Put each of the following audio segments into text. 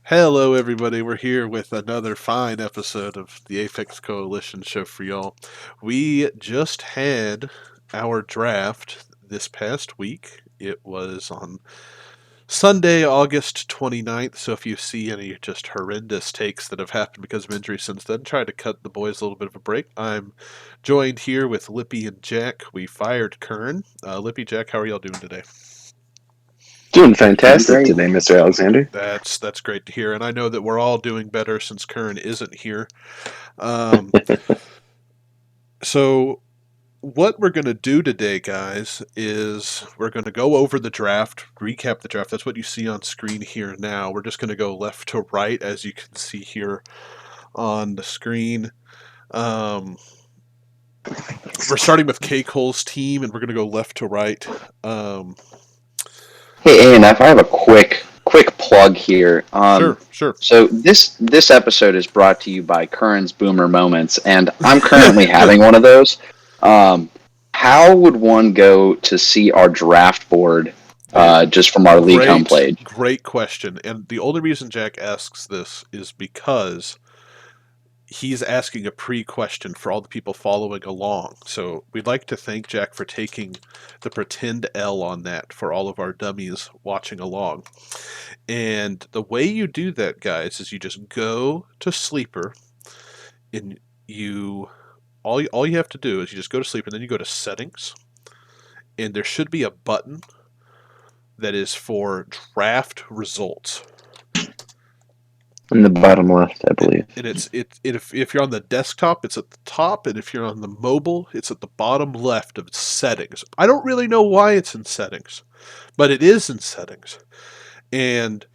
Hello, everybody. We're here with another fine episode of the Apex Coalition show for y'all. We just had our draft this past week. It was on Sunday, August 29th. So if you see any just horrendous takes that have happened because of injury since then, try to cut the boys a little bit of a break. I'm joined here with Lippy and Jack. We fired Kern. Lippy, Jack, how are y'all doing today? Doing fantastic today, Mr. Alexander. That's great to hear, and I know that we're all doing better since Kern isn't here. So what we're going to do today, guys, is we're going to go over the draft, recap the draft. That's what you see on screen here now. We're just going to go left to right, as you can see here on the screen. We're starting with Khole's team, and we're going to go left to right. Hey, ANF, I have a quick plug here. Sure. So this episode is brought to you by Curran's Boomer Moments, and I'm currently having one of those. How would one go to see our draft board just from our league home page? Great question. And the only reason Jack asks this is because he's asking a pre-question for all the people following along. So we'd like to thank Jack for taking the pretend L on that for all of our dummies watching along. And the way you do that, guys, is you just go to Sleeper, and all you have to do is you just go to Sleeper, and then you go to Settings, and there should be a button that is for Draft Results. In the bottom left, I believe. And if you're on the desktop, it's at the top, and if you're on the mobile, it's at the bottom left of Settings. I don't really know why it's in Settings, but it is in Settings. And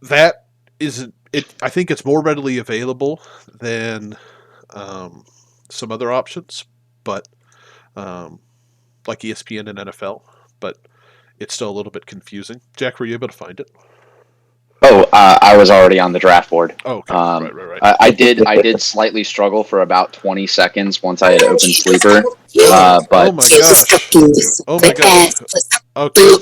that isn't it. I think it's more readily available than some other options, but like ESPN and NFL, but it's still a little bit confusing. Jack, were you able to find it? Oh, I was already on the draft board. Oh, okay. Right. I did slightly struggle for about 20 seconds once I had opened Sleeper. But oh my gosh! Oh my gosh! Okay.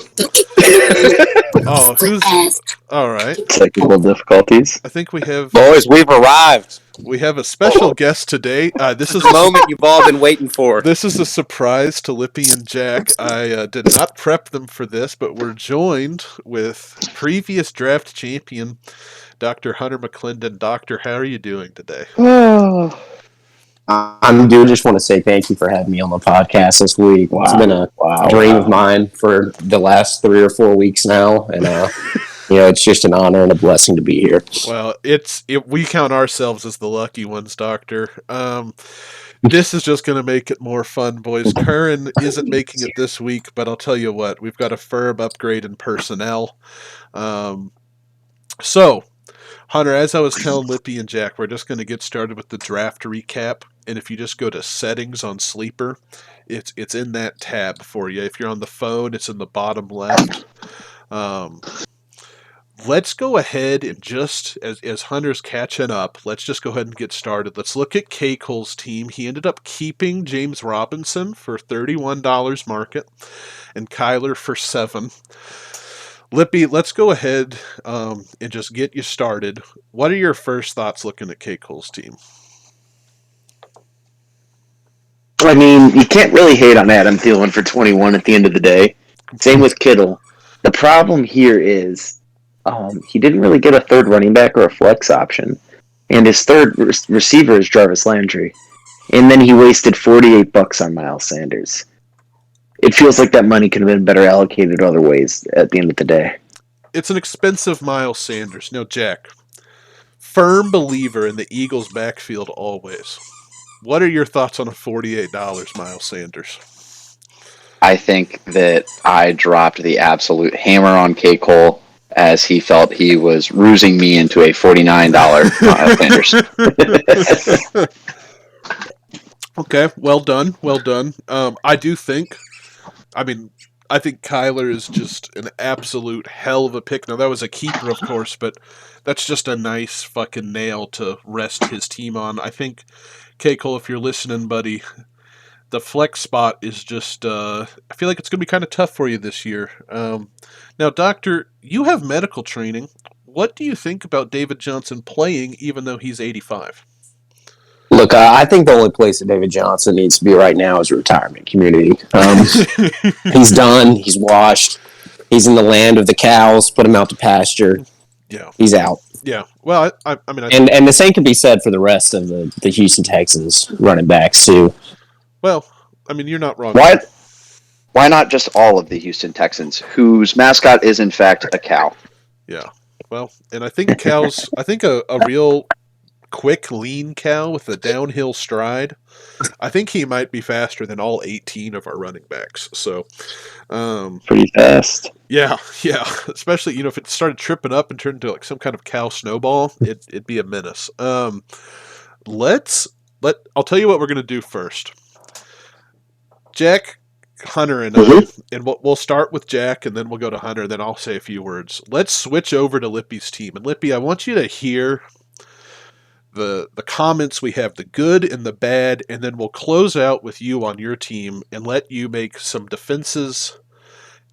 Oh, who's all right? Technical difficulties. I think we have boys. We've arrived. We have a special guest today. This is the moment you've all been waiting for. This is a surprise to Lippy and Jack. I did not prep them for this, but we're joined with previous draft champion, Dr. Hunter Mclendon. Doctor, how are you doing today? I'm doing. Just want to say thank you for having me on the podcast this week. Wow. It's been a dream of mine for the last 3 or 4 weeks now, and it's just an honor and a blessing to be here. Well, we count ourselves as the lucky ones, Doctor. This is just going to make it more fun, boys. Curran isn't making it this week, but I'll tell you what, we've got a firm upgrade in personnel. So, Hunter, as I was telling Lippy and Jack, we're just going to get started with the draft recap. And if you just go to Settings on Sleeper, it's in that tab for you. If you're on the phone, it's in the bottom left. Let's go ahead and just, as Hunter's catching up, let's just go ahead and get started. Let's look at Khole's team. He ended up keeping James Robinson for $31 market and Kyler for $7. Lippy, let's go ahead and just get you started. What are your first thoughts looking at Khole's team? I mean, you can't really hate on Adam Thielen for 21 at the end of the day. Same with Kittle. The problem here is he didn't really get a third running back or a flex option. And his third receiver is Jarvis Landry. And then he wasted $48 on Miles Sanders. It feels like that money could have been better allocated other ways at the end of the day. It's an expensive Miles Sanders. Now, Jack, firm believer in the Eagles' backfield always. What are your thoughts on a $48 Miles Sanders? I think that I dropped the absolute hammer on Khole as he felt he was rusing me into a $49 Miles Sanders. Okay, well done. I think Kyler is just an absolute hell of a pick. Now, that was a keeper, of course, but that's just a nice fucking nail to rest his team on. I think, Khole, if you're listening, buddy, the flex spot is just, I feel like it's going to be kind of tough for you this year. Now, Doctor, you have medical training. what do you think about David Johnson playing even though he's 85? Look, I think the only place that David Johnson needs to be right now is a retirement community. He's done. He's washed. He's in the land of the cows. Put him out to pasture. Yeah. He's out. Yeah. Well, I mean, and the same can be said for the rest of the Houston Texans running backs too. Well, I mean, you're not wrong. Why not just all of the Houston Texans, whose mascot is in fact a cow? Yeah. Well, and I think cows. I think a real quick, lean cow with a downhill stride. I think he might be faster than all 18 of our running backs. So, pretty fast. Yeah. Especially if it started tripping up and turned into like some kind of cow snowball, it'd be a menace. I'll tell you what we're gonna do first. Jack, Hunter, and and we'll start with Jack, and then we'll go to Hunter. Then I'll say a few words. Let's switch over to Lippy's team, and Lippy, I want you to hear the comments. We have the good and the bad, and then we'll close out with you on your team and let you make some defenses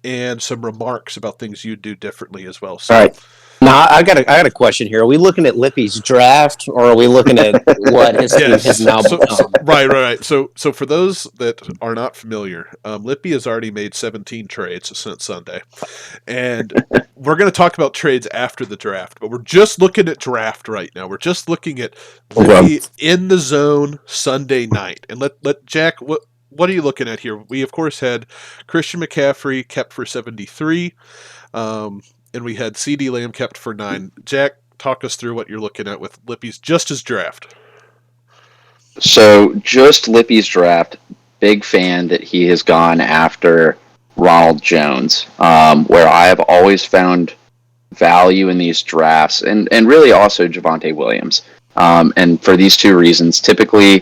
and some remarks about things you do differently as well. So, all right. Now, I got a question here. Are we looking at Lippy's draft, or are we looking at what his team has now become? Right. So for those that are not familiar, Lippy has already made 17 trades since Sunday, and we're going to talk about trades after the draft. But we're just looking at draft right now. We're just looking at Lippy in the zone Sunday night, and let Jack. What are you looking at here? We of course had Christian McCaffrey kept for 73. And we had CD Lamb kept for 9. Jack, talk us through what you're looking at with Lippy's just his draft. So, just Lippy's draft. Big fan that he has gone after Ronald Jones, where I have always found value in these drafts, and really also Javonte Williams. And for these two reasons, typically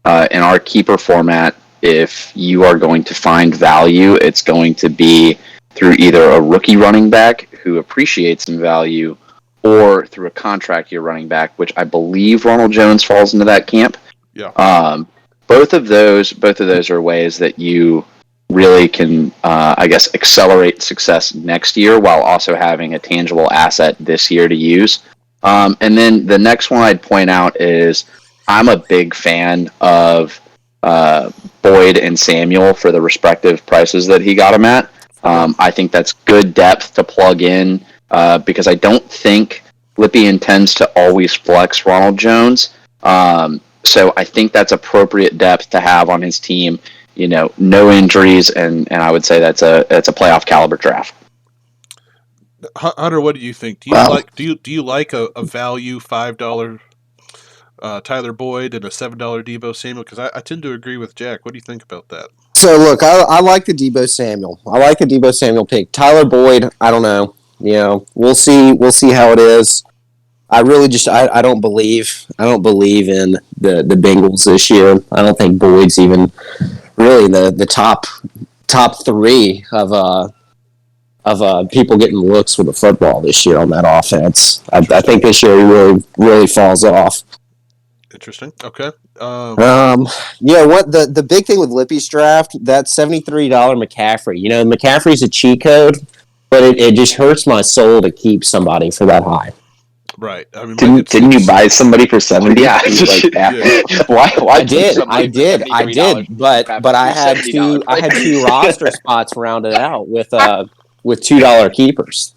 in our keeper format, if you are going to find value, it's going to be through either a rookie running back who appreciates in value, or through a contract year running back, which I believe Ronald Jones falls into that camp. Yeah. Both of those are ways that you really can, accelerate success next year while also having a tangible asset this year to use. And then the next one I'd point out is I'm a big fan of Boyd and Samuel for the respective prices that he got them at. I think that's good depth to plug in because I don't think Lippy intends to always flex Ronald Jones. So I think that's appropriate depth to have on his team. No injuries, and I would say that's a playoff caliber draft. Hunter, what do you think? Do you like a value $5 Tyler Boyd and a $7 Deebo Samuel? Because I tend to agree with Jack. What do you think about that? So, look, I like the Deebo Samuel. I like the Deebo Samuel pick. Tyler Boyd, I don't know. We'll see how it is. I really just I don't believe in the Bengals this year. I don't think Boyd's even really the top 3 of people getting looks with the football this year on that offense. I think this year he really falls off. Interesting. Okay. What the big thing with Lippy's draft, that $73 McCaffrey. McCaffrey's a cheat code, but it just hurts my soul to keep somebody for that high. Right. I mean, didn't you buy somebody for 70? Yeah. Why? I did. But I had two roster spots rounded out with $2 keepers.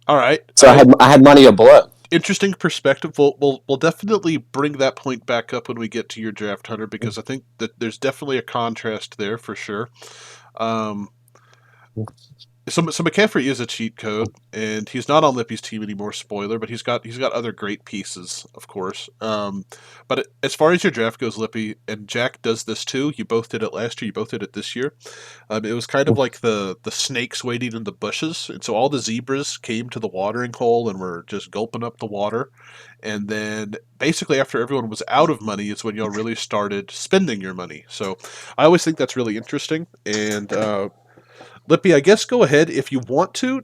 All right. So I had money to blow. Interesting perspective. We'll definitely bring that point back up when we get to your draft, Hunter, because I think that there's definitely a contrast there for sure. So McCaffrey is a cheat code, and he's not on Lippy's team anymore. Spoiler, but he's got other great pieces, of course. But as far as your draft goes, Lippy, and Jack does this too. You both did it last year. You both did it this year. It was kind of like the snakes waiting in the bushes, and so all the zebras came to the watering hole and were just gulping up the water. And then basically after everyone was out of money is when y'all really started spending your money. So I always think that's really interesting. And Lippy, I guess go ahead if you want to.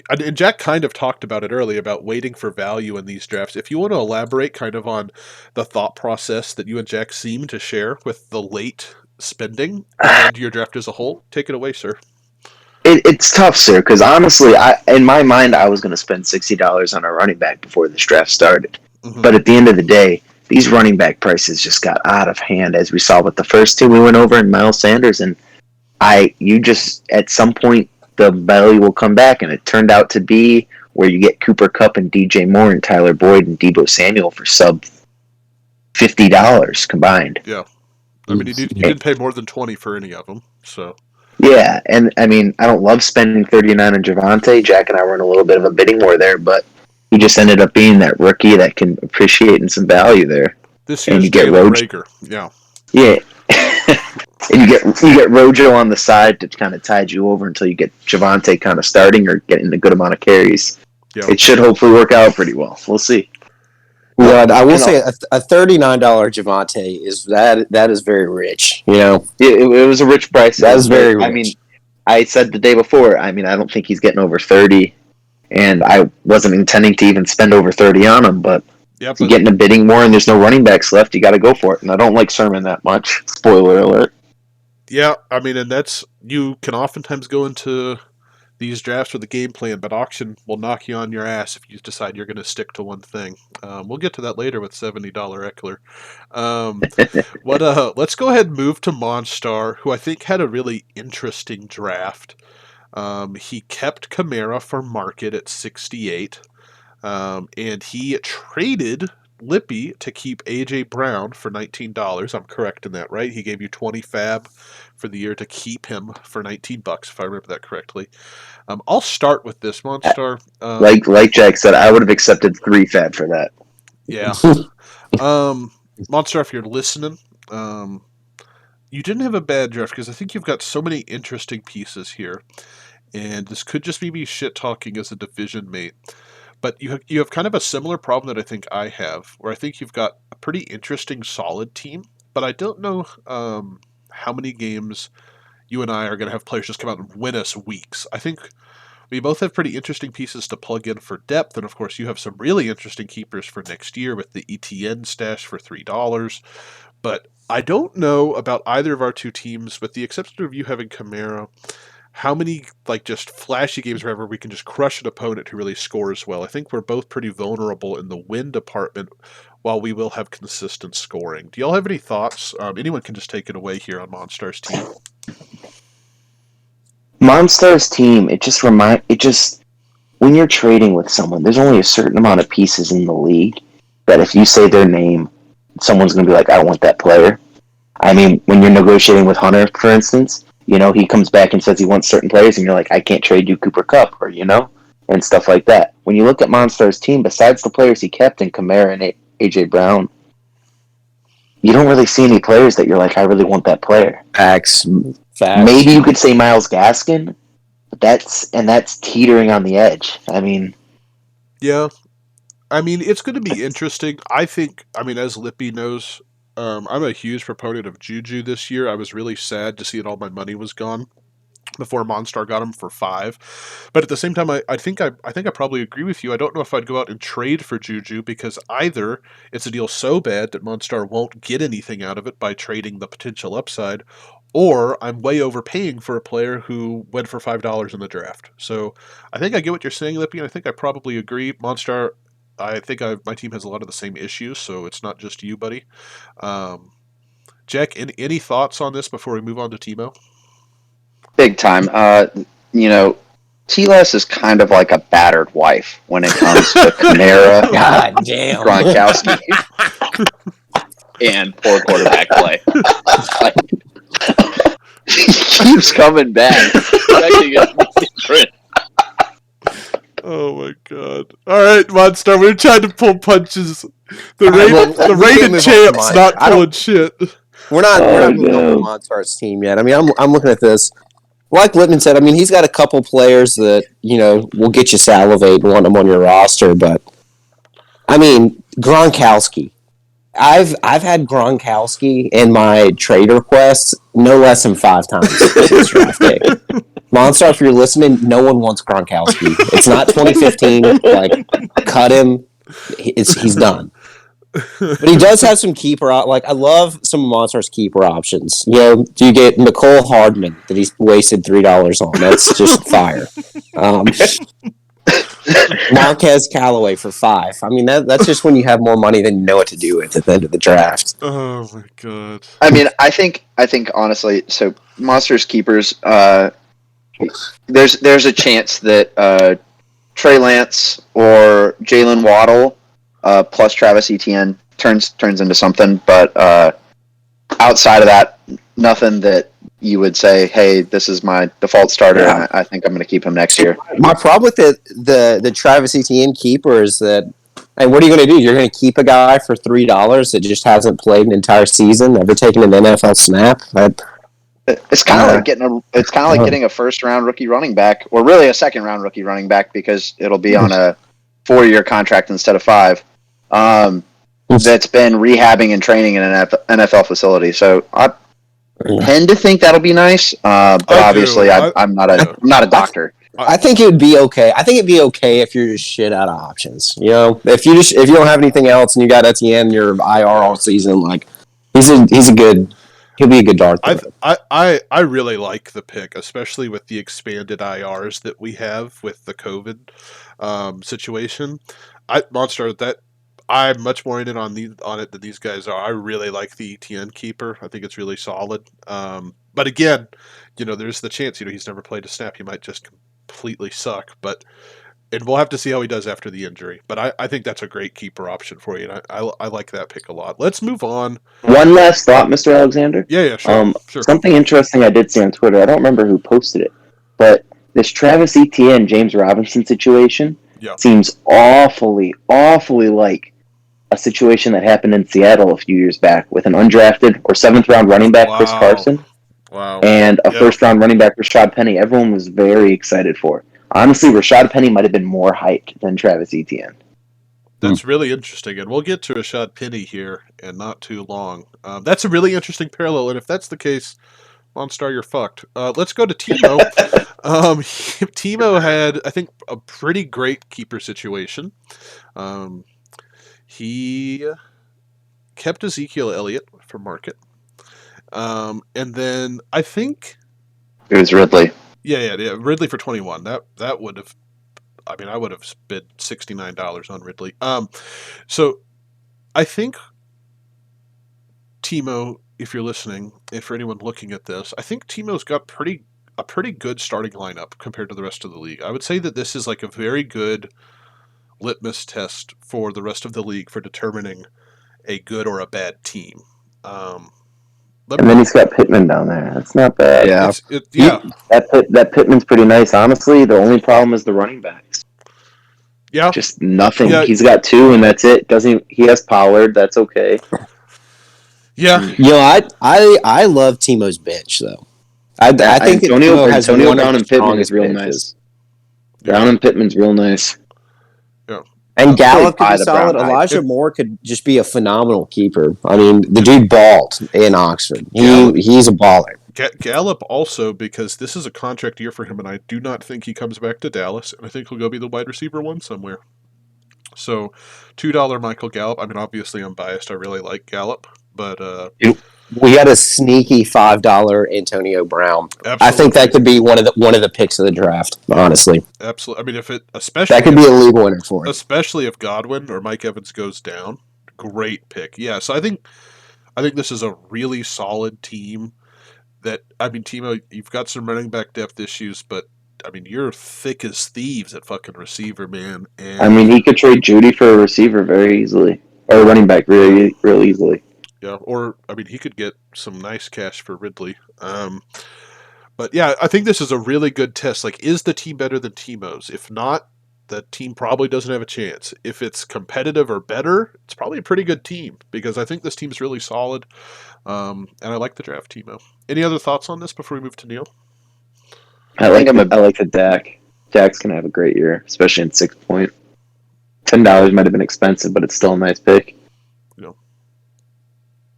And Jack kind of talked about it earlier about waiting for value in these drafts. If you want to elaborate kind of on the thought process that you and Jack seem to share with the late spending and your draft as a whole, take it away, sir. It's tough, sir, because honestly, in my mind, I was going to spend $60 on a running back before this draft started. Mm-hmm. But at the end of the day, these running back prices just got out of hand, as we saw with the first two we went over in Miles Sanders. And you just, at some point, the value will come back, and it turned out to be where you get Cooper Kupp and DJ Moore and Tyler Boyd and Deebo Samuel for sub $50 combined. Yeah. I mean, you didn't pay more than 20 for any of them, so. Yeah, and I mean, I don't love spending 39 on Javonte. Jack and I were in a little bit of a bidding war there, but he just ended up being that rookie that can appreciate in some value there. This year's Jalen Reagor. Yeah. Yeah. And you get Rojo on the side to kind of tide you over until you get Javonte kind of starting or getting a good amount of carries. Yeah. It should hopefully work out pretty well. We'll see. Well, I will say a $39 Javonte that is very rich. You know, it was a rich price. That is very rich. I mean, I said the day before. I mean, I don't think he's getting over 30, and I wasn't intending to even spend over 30 on him. But if you get in a bidding war and there's no running backs left, you got to go for it. And I don't like Sermon that much. Spoiler alert. Yeah, I mean, and you can oftentimes go into these drafts with a game plan, but auction will knock you on your ass if you decide you're going to stick to one thing. We'll get to that later with $70 Eckler. Let's go ahead and move to Monstar, who I think had a really interesting draft. He kept Kamara for market at 68, and he traded Lippy to keep A.J. Brown for $19. I'm correct in that, right? He gave you 20 fab for the year to keep him for $19, if I remember that correctly. I'll start with this, Monstar. Like Jack said, I would have accepted 3 fab for that. Yeah. Monstar, if you're listening, you didn't have a bad draft because I think you've got so many interesting pieces here. And this could just be me shit-talking as a division mate. But you have kind of a similar problem that I think I have, where I think you've got a pretty interesting, solid team, but I don't know how many games you and I are going to have players just come out and win us weeks. I think we both have pretty interesting pieces to plug in for depth, and of course you have some really interesting keepers for next year with the ETN stash for $3. But I don't know about either of our two teams, with the exception of you having Kamara, how many just flashy games wherever we can just crush an opponent who really scores well. I think we're both pretty vulnerable in the win department, while we will have consistent scoring. Do y'all have any thoughts? Anyone can just take it away here on Monstar's team. Monstar's team, when you're trading with someone, there's only a certain amount of pieces in the league that if you say their name, someone's going to be like, I want that player. I mean, when you're negotiating with Hunter, for instance, he comes back and says he wants certain players, and you're like, I can't trade you Cooper Kupp, or, and stuff like that. When you look at Monstar's team, besides the players he kept in Kamara and A.J. Brown, you don't really see any players that you're like, I really want that player. Facts. Maybe you could say Myles Gaskin, but that's teetering on the edge. I mean... Yeah. I mean, it's going to be interesting. I think, as Lippy knows, I'm a huge proponent of Juju this year. I was really sad to see that all my money was gone before Monstar got him for $5. But at the same time, I think I probably agree with you. I don't know if I'd go out and trade for Juju, because either it's a deal so bad that Monstar won't get anything out of it by trading the potential upside, or I'm way overpaying for a player who went for $5 in the draft. So I think I get what you're saying, Lippy, and I think I probably agree. Monstar, I think my team has a lot of the same issues, so it's not just you, buddy. Jack, any thoughts on this before we move on to Timo? Big time. T-Less is kind of like a battered wife when it comes to Kamara, God damn, Gronkowski, and poor quarterback play. He keeps coming back. Oh my god! All right, Monstar, we're trying to pull punches. The rated champ's not pulling shit. We're not moving on Monstar's team yet. I mean, I'm looking at this. Like Lippman said, I mean, he's got a couple players that will get you salivate and want them on your roster. But I mean, Gronkowski. I've had Gronkowski in my trade requests no less than 5 times this draft day. Monstar, if you're listening, no one wants Gronkowski. It's not 2015. Cut him. He's done. But he does have some keeper like I love some of Monstar's keeper options. You know, do you get Nicole Hardman that he's wasted $3 on? That's just fire. Marquez Callaway for $5. I mean, that's just when you have more money than you know what to do with at the end of the draft. Oh my god. I mean, I think honestly, so Monsters keepers, there's a chance that Trey Lance or Jalen Waddle plus Travis Etienne turns into something, but outside of that, nothing that you would say, hey, this is my default starter, and I think I'm going to keep him next year. My problem with the Travis Etienne keeper is that, hey, what are you going to do? You're going to keep a guy for $3 that just hasn't played an entire season, never taken an NFL snap? It's kind of like getting a first round rookie running back, or really a second round rookie running back, because it'll be on a 4-year contract instead of 5. That's been rehabbing and training in an NFL facility. So I tend to think that'll be nice, but obviously I'm not a doctor. I think it would be okay. I think it'd be okay if you're just shit out of options. You know, if you don't have anything else and you got Etienne, you're IR all season. Like he'll be a good dart. I really like the pick, especially with the expanded IRs that we have with the COVID situation. Monstar, that I'm much more in on it than these guys are. I really like the ETN keeper. I think it's really solid. But again, there's the chance. He's never played a snap. He might just completely suck. And we'll have to see how he does after the injury. But I think that's a great keeper option for you. And I like that pick a lot. Let's move on. One last thought, Mr. Alexander. Yeah, sure. Sure. Something interesting I did see on Twitter. I don't remember who posted it, but this Travis Etienne, James Robinson situation seems awfully like a situation that happened in Seattle a few years back with an undrafted or 7th round running back, Chris Carson, and a 1st round running back, Rashad Penny. Everyone was very excited for. Honestly, Rashad Penny might have been more hyped than Travis Etienne. That's really interesting, and we'll get to Rashad Penny here in not too long. That's a really interesting parallel, and if that's the case, Monstar, you're fucked. Let's go to Timo. Timo had, I think, a pretty great keeper situation. He kept Ezekiel Elliott for market. And then I think it was Ridley. Yeah, Ridley for 21. That would have, I would have spent $69 on Ridley. So I think Timo, if you're listening, if for anyone looking at this, I think Timo's got a pretty good starting lineup compared to the rest of the league. I would say that this is like a very good litmus test for the rest of the league for determining a good or a bad team. And then he's got Pittman down there. That's not bad. Yeah. That Pittman's pretty nice. Honestly, the only problem is the running backs. Yeah. Just nothing. Yeah. He's got 2, and that's it. He has Pollard. That's okay. Yeah. I love Timo's bench, though. I think Antonio has Brown and Pittman is real nice. Brown and Pittman's real nice. Yeah. And Gallup could be solid. Elijah Moore could just be a phenomenal keeper. I mean, the dude balled in Oxford. He's a baller. Gallup also, because this is a contract year for him, and I do not think he comes back to Dallas, and I think he'll go be the wide receiver 1 somewhere. So, $2 Michael Gallup. I mean, obviously I'm biased. I really like Gallup, but we had a sneaky $5 Antonio Brown. Absolutely. I think that could be one of the picks of the draft. Honestly, absolutely. I mean, especially that could be a league winner for it. Especially if Godwin or Mike Evans goes down, great pick. Yeah, so I think this is a really solid team. Timo, you've got some running back depth issues, but you're thick as thieves at fucking receiver, man. And he could trade Judy for a receiver very easily, or a running back real easily. Yeah, or he could get some nice cash for Ridley. But yeah, I think this is a really good test. Like, is the team better than Timo's? If not, the team probably doesn't have a chance. If it's competitive or better, it's probably a pretty good team, because I think this team's really solid. And I like the draft, Timo. Any other thoughts on this before we move to Neal? I like the Dak. Dak's gonna have a great year, especially in 6 point. $10 might have been expensive, but it's still a nice pick.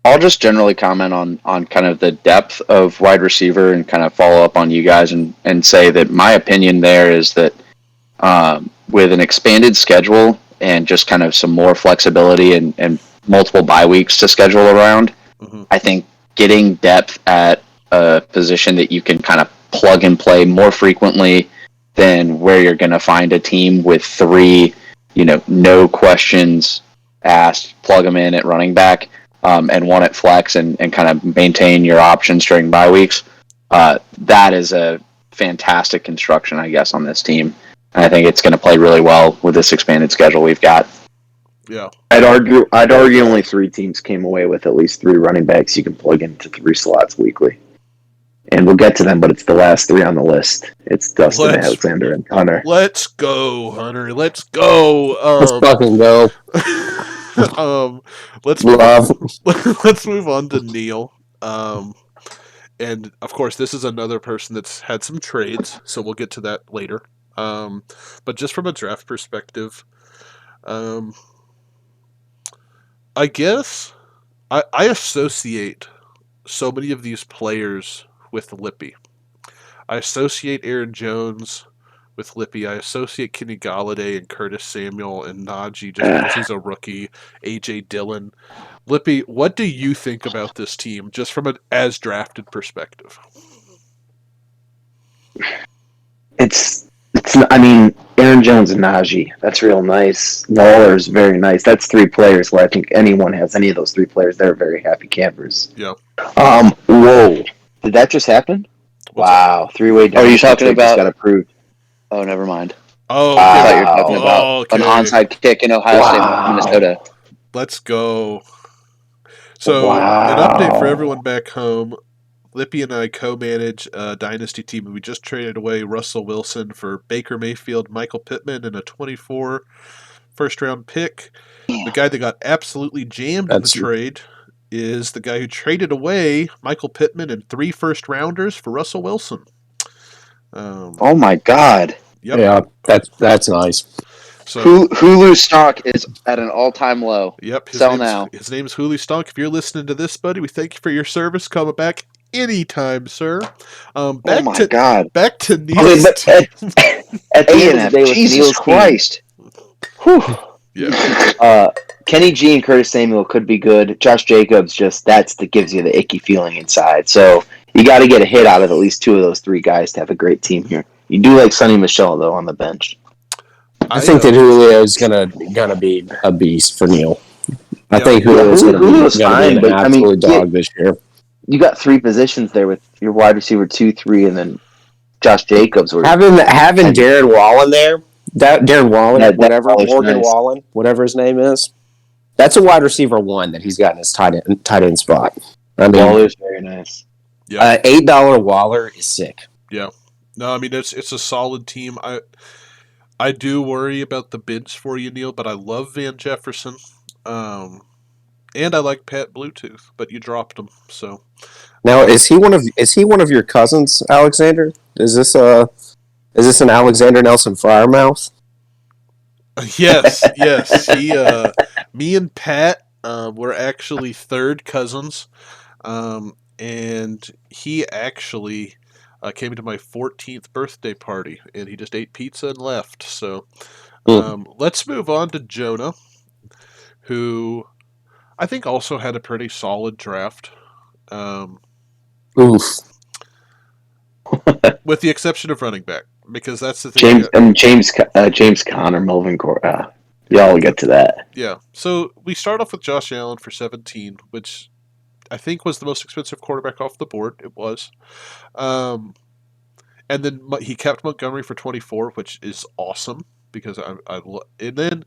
I'll just generally comment on kind of the depth of wide receiver and kind of follow up on you guys and say that my opinion there is that with an expanded schedule and just kind of some more flexibility and multiple bye weeks to schedule around. Mm-hmm. I think getting depth at a position that you can kind of plug and play more frequently than where you're going to find a team with 3, no questions asked, plug them in at running back, and one at flex and kind of maintain your options during bye weeks. That is a fantastic construction, I guess, on this team. And I think it's going to play really well with this expanded schedule we've got. Yeah. I'd argue only 3 teams came away with at least 3 running backs you can plug into 3 slots weekly. And we'll get to them, but it's the last 3 on the list. It's Dustin, Alexander, and Hunter. Let's go, Hunter. Let's go. Let's fucking go. Let's move on to Neal. And of course, this is another person that's had some trades, so we'll get to that later. But just from a draft perspective, I guess I associate so many of these players with Lippy. I associate Aaron Jones with Lippy. I associate Kenny Galladay and Curtis Samuel and Najee just because he's a rookie. A.J. Dillon. Lippy, what do you think about this team just from an as drafted perspective? Aaron Jones and Najee, that's real nice. Waller's very nice. That's 3 players where I think anyone has any of those 3 players, they're very happy campers. Yeah. Whoa. Did that just happen? Wow. 3-way down. Are you talking about? Got approved. Oh, never mind. Oh, I thought you were talking about an onside kick in Ohio State, Minnesota. Let's go. So, an update for everyone back home. Lippy and I co-manage a Dynasty team, and we just traded away Russell Wilson for Baker Mayfield, Michael Pittman, and a 24 first-round pick. The guy that got absolutely jammed in the trade is the guy who traded away Michael Pittman and 3 first-rounders for Russell Wilson. Oh my God! Yep. Yeah, that's nice. So Hulu stock is at an all-time low. Yep. Sell now. His name's Hulu Stonk. If you're listening to this, buddy, we thank you for your service. Come back anytime, sir. God! Back to Neal. At the end of the day, with Jesus Neal's Christ! Yeah. Kenny G and Curtis Samuel could be good. Josh Jacobs gives you the icky feeling inside. So you got to get a hit out of at least 2 of those 3 guys to have a great team here. You do like Sonny Michel though on the bench. I think that Julio is gonna be a beast for Neal. I think Julio is gonna be an absolute dog this year. You got 3 positions there with your wide receiver 2, 3, and then Josh Jacobs. Having Darren Wallen there, Darren Wallen, Morgan nice. Wallen, whatever his name is, that's a wide receiver 1 that he's got in his tight end spot. I mean, Waller's very nice. Yeah. $8 Waller is sick. Yeah. No, I mean it's a solid team. I do worry about the bids for you, Neal, but I love Van Jefferson. And I like Pat Bluetooth, but you dropped him. So now is he one of your cousins, Alexander? Is this an Alexander Nelson Firemouth? Yes. Me and Pat were actually 3rd cousins, and he actually came to my 14th birthday party, and he just ate pizza and left. So let's move on to Jonah, who I think also had a pretty solid draft. Oof. With the exception of running back, because that's the thing. James Conner, Melvin Gordon. Y'all will get to that. Yeah. So we start off with Josh Allen for 17, which I think was the most expensive quarterback off the board. It was. And then he kept Montgomery for 24, which is awesome because and then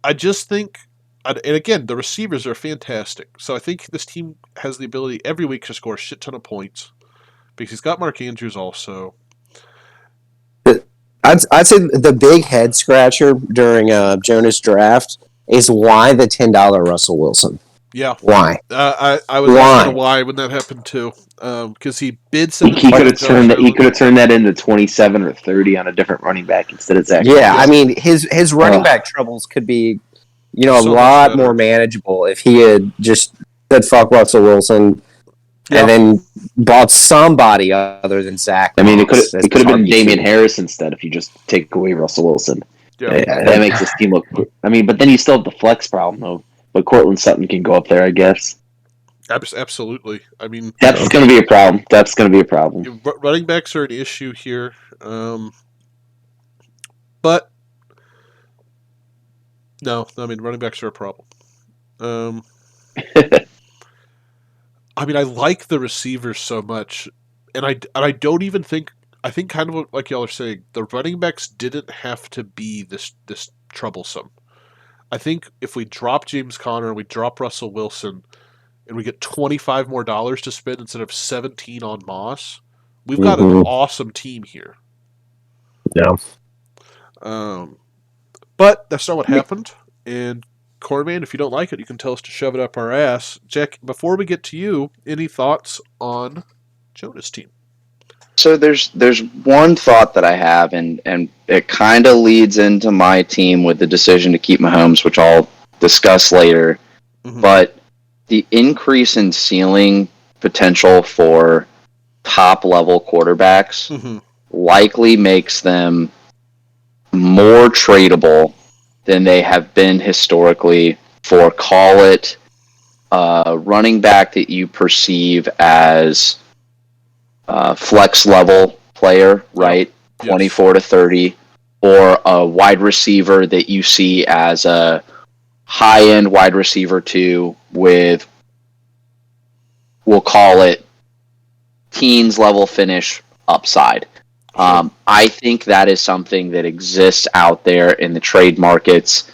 I just think, and again, the receivers are fantastic. So I think this team has the ability every week to score a shit ton of points because he's got Mark Andrews also. I'd say the big head scratcher during Jonah's draft is why the $10 Russell Wilson. Yeah. Why? I was asking why when that happened too. Because he bid he could have turned that into 27 or 30 on a different running back instead of Zach. Yeah, I mean his running back troubles could be, a lot more manageable if he had just said fuck Russell Wilson and then bought somebody other than Zach. I mean, it could have been Damian Harris instead if you just take away Russell Wilson. Yeah. That makes this team look. I mean, but then you still have the flex problem though. but Cortland Sutton can go up there, I guess. Absolutely. I mean, That's going to be a problem. That's going to be a problem. Running backs are an issue here, but no, I mean running backs are a problem. I mean, I like the receivers so much, and I don't even think I think kind of like y'all are saying, the running backs didn't have to be this troublesome. I think if we drop James Conner, we drop Russell Wilson, and we get $25 more to spend instead of 17 on Moss, we've got an awesome team here. Yeah. But that's not what happened. And Corman, if you don't like it, you can tell us to shove it up our ass. Jack, before we get to you, any thoughts on Jonah's team? So there's one thought that I have, and it kind of leads into my team with the decision to keep Mahomes, which I'll discuss later. Mm-hmm. But the increase in ceiling potential for top-level quarterbacks likely makes them more tradable than they have been historically for, call it, running back that you perceive as flex level player, right? Yes. 24 to 30, or a wide receiver that you see as a high-end wide receiver 2 with, we'll call it, teens level finish upside. I think that is something that exists out there in the trade markets,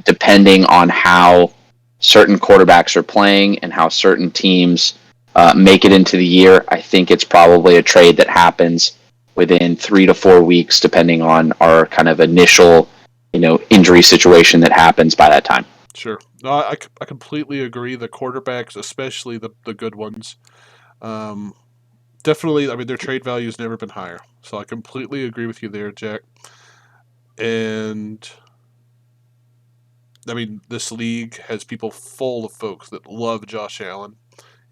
depending on how certain quarterbacks are playing and how certain teams make it into the year. I think it's probably a trade that happens within 3 to 4 weeks, depending on our kind of initial, injury situation that happens by that time. Sure. No, I completely agree. The quarterbacks, especially the good ones, definitely, I mean, their trade value has never been higher. So I completely agree with you there, Jack. And, I mean, this league has people full of folks that love Josh Allen.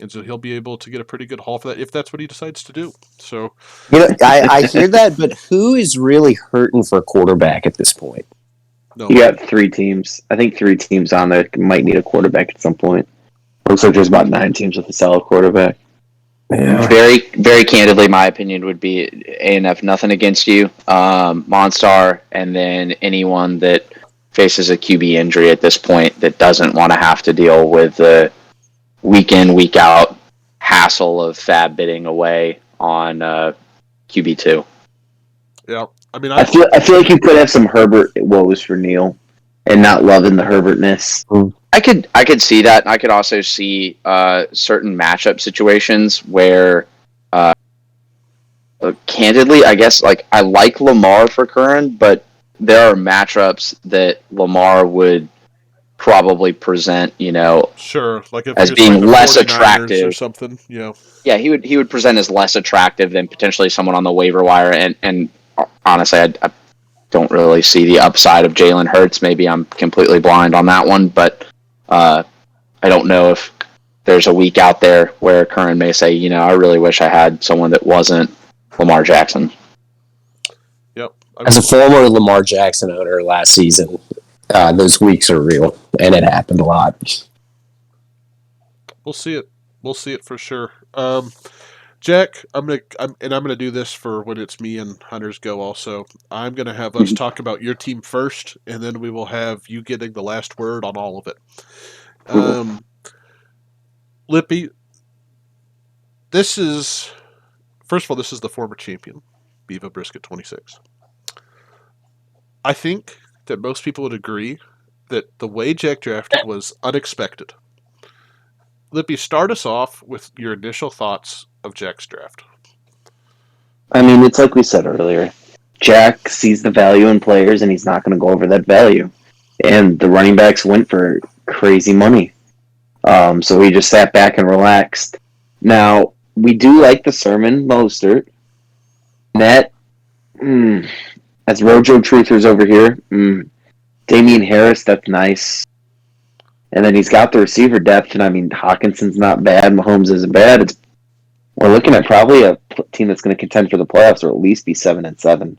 And so he'll be able to get a pretty good haul for that if that's what he decides to do. So, I hear that, but who is really hurting for a quarterback at this point? no. You got 3 teams. I think 3 teams on there might need a quarterback at some point. Looks like there's about 9 teams with a solid quarterback. Yeah. Very, very candidly, my opinion would be A&F, nothing against you, Monstar, and then anyone that faces a QB injury at this point that doesn't want to have to deal with the week in, week out hassle of fab bidding away on QB2. Yeah. I mean, I feel like you could have some Herbert woes for Neal and not loving the Herbertness. I could see that. I could also see certain matchup situations where, candidly, I guess, like, I like Lamar for Curran, but there are matchups that Lamar would probably present, sure, like if as you're being like the less 49ers attractive or something. Yeah. Yeah, he would present as less attractive than potentially someone on the waiver wire, and honestly, I don't really see the upside of Jalen Hurts. Maybe I'm completely blind on that one, but I don't know if there's a week out there where Curran may say, I really wish I had someone that wasn't Lamar Jackson. Yep. As a former Lamar Jackson owner last season, those weeks are real, and it happened a lot. We'll see it. We'll see it for sure. Jack, I'm gonna do this for when it's me and Hunters go. Also, I'm gonna have us talk about your team first, and then we will have you getting the last word on all of it. Lippy, this is first of all, this is the former champion, Beaver Brisket 26. I think that most people would agree that the way Jack drafted was unexpected. Lippy, start us off with your initial thoughts of Jack's draft. I mean, it's like we said earlier. Jack sees the value in players, and he's not going to go over that value. And the running backs went for crazy money. So we just sat back and relaxed. Now, we do like the Sermon Mostert. Net, as Rojo Truthers over here. Damian Harris, that's nice. And then he's got the receiver depth, and I mean, Hawkinson's not bad. Mahomes isn't bad. We're looking at probably a team that's going to contend for the playoffs, or at least be 7-7.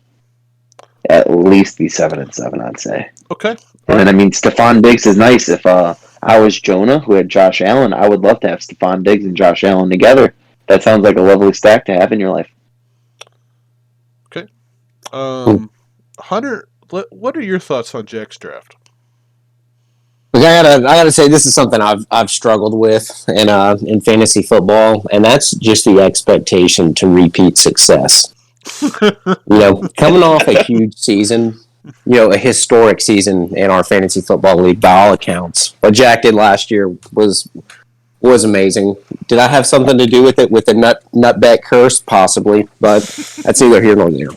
At least be 7-7, I'd say. Okay. And then I mean, Stephon Diggs is nice. If I was Jonah, who had Josh Allen, I would love to have Stephon Diggs and Josh Allen together. That sounds like a lovely stack to have in your life. Okay. Hunter, what are your thoughts on Jack's draft? Look, I gotta say this is something I've struggled with in fantasy football, and that's just the expectation to repeat success. Coming off a huge season, a historic season in our fantasy football league by all accounts. What Jack did last year was amazing. Did I have something to do with it with the nutback curse? Possibly, but that's neither here nor there.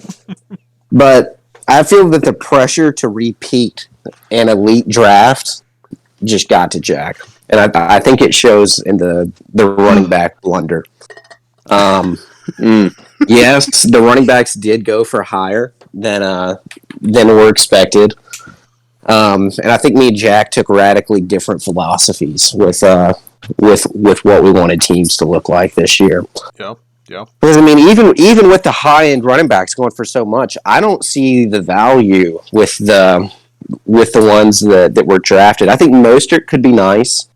But I feel that the pressure to repeat an elite draft just got to Jack, and I think it shows in the running back blunder. Yes, the running backs did go for higher than were expected, and I think me and Jack took radically different philosophies with what we wanted teams to look like this year. Yeah. Because even with the high end running backs going for so much, I don't see the value with the ones that were drafted. I think Mostert could be nice,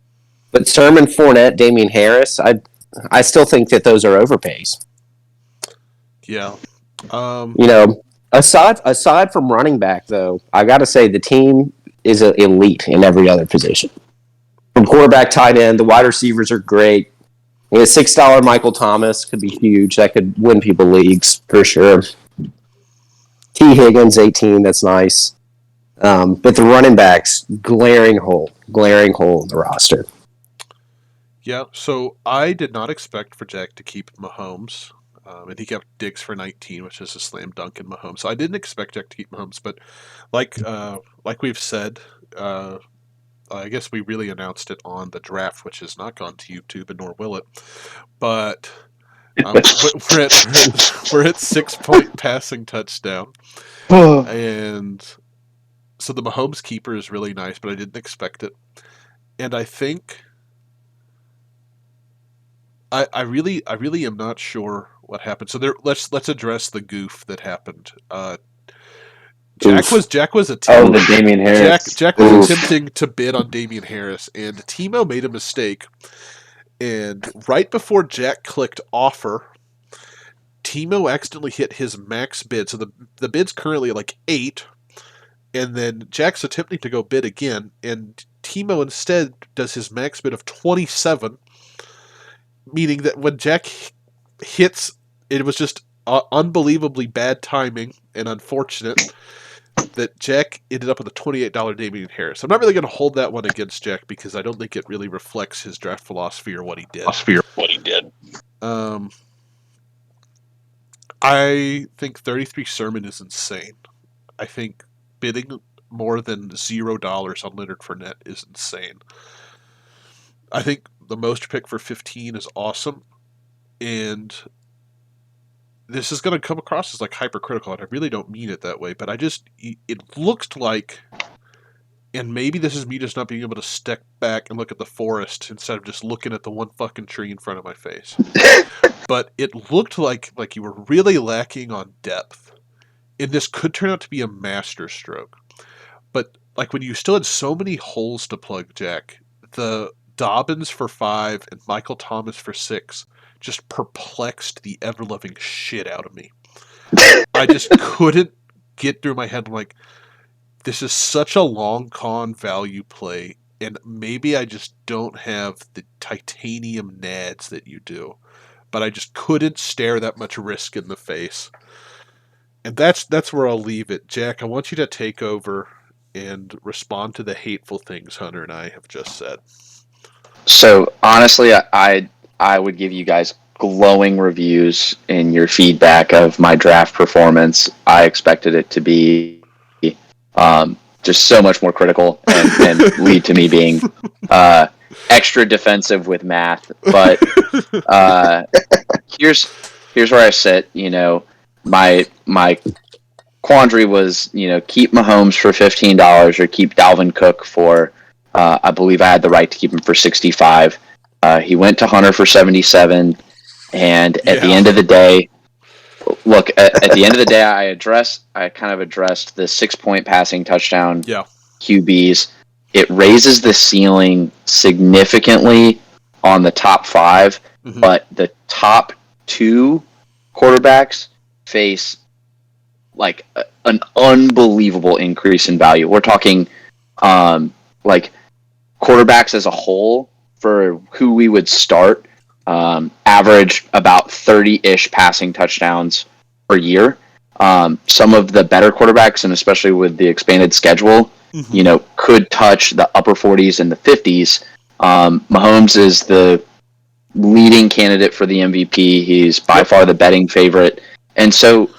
but Sermon, Fournette, Damian Harris, I still think that those are overpays. Yeah. Aside from running back, though, I got to say the team is elite in every other position. From quarterback, tight end, the wide receivers are great. $6 Michael Thomas could be huge. That could win people leagues for sure. T. Higgins, 18, that's nice. But the running backs, glaring hole in the roster. Yeah, so I did not expect for Jack to keep Mahomes. And he kept Diggs for 19, which is a slam dunk in Mahomes. So I didn't expect Jack to keep Mahomes, but like we've said, I guess we really announced it on the draft, which has not gone to YouTube, and nor will it. But we're at 6-point passing touchdown, and so the Mahomes keeper is really nice, but I didn't expect it, and I think I really am not sure what happened. So let's address the goof that happened. Jack was attempting. The Damian Harris. Jack was attempting to bid on Damian Harris, and Timo made a mistake. And right before Jack clicked offer, Timo accidentally hit his max bid. So the bid's currently like 8, and then Jack's attempting to go bid again, and Timo instead does his max bid of 27, meaning that when Jack hits, it was just unbelievably bad timing and unfortunate that Jack ended up with a $28 Damian Harris. I'm not really going to hold that one against Jack because I don't think it really reflects his draft philosophy or what he did. I think 33 Sermon is insane. I think bidding more than $0 on Leonard Fournette is insane. I think the most pick for 15 is awesome, and this is going to come across as like hypercritical, and I really don't mean it that way, but it looked like, and maybe this is me just not being able to step back and look at the forest instead of just looking at the one fucking tree in front of my face. But it looked like you were really lacking on depth, and this could turn out to be a masterstroke. But like when you still had so many holes to plug, Jack, the Dobbins for 5 and Michael Thomas for 6 just perplexed the ever-loving shit out of me. I just couldn't get through my head. I'm like, this is such a long con value play, and maybe I just don't have the titanium nads that you do. But I just couldn't stare that much risk in the face. And that's where I'll leave it. Jack, I want you to take over and respond to the hateful things Hunter and I have just said. So honestly, I would give you guys glowing reviews in your feedback of my draft performance. I expected it to be just so much more critical and lead to me being extra defensive with math. But here's where I sit. My quandary was, keep Mahomes for $15 or keep Dalvin Cook for, I believe I had the right to keep him for 65. He went to Hunter for 77, and at the end of the day, look, at the end of the day, I kind of addressed the 6-point passing touchdown QBs. it raises the ceiling significantly on the top 5, but the top 2 quarterbacks face like an unbelievable increase in value. We're talking like quarterbacks as a whole for who we would start average about 30-ish passing touchdowns per year. Some of the better quarterbacks, and especially with the expanded schedule, could touch the upper 40s and the 50s. Mahomes is the leading candidate for the MVP. He's by far the betting favorite. And so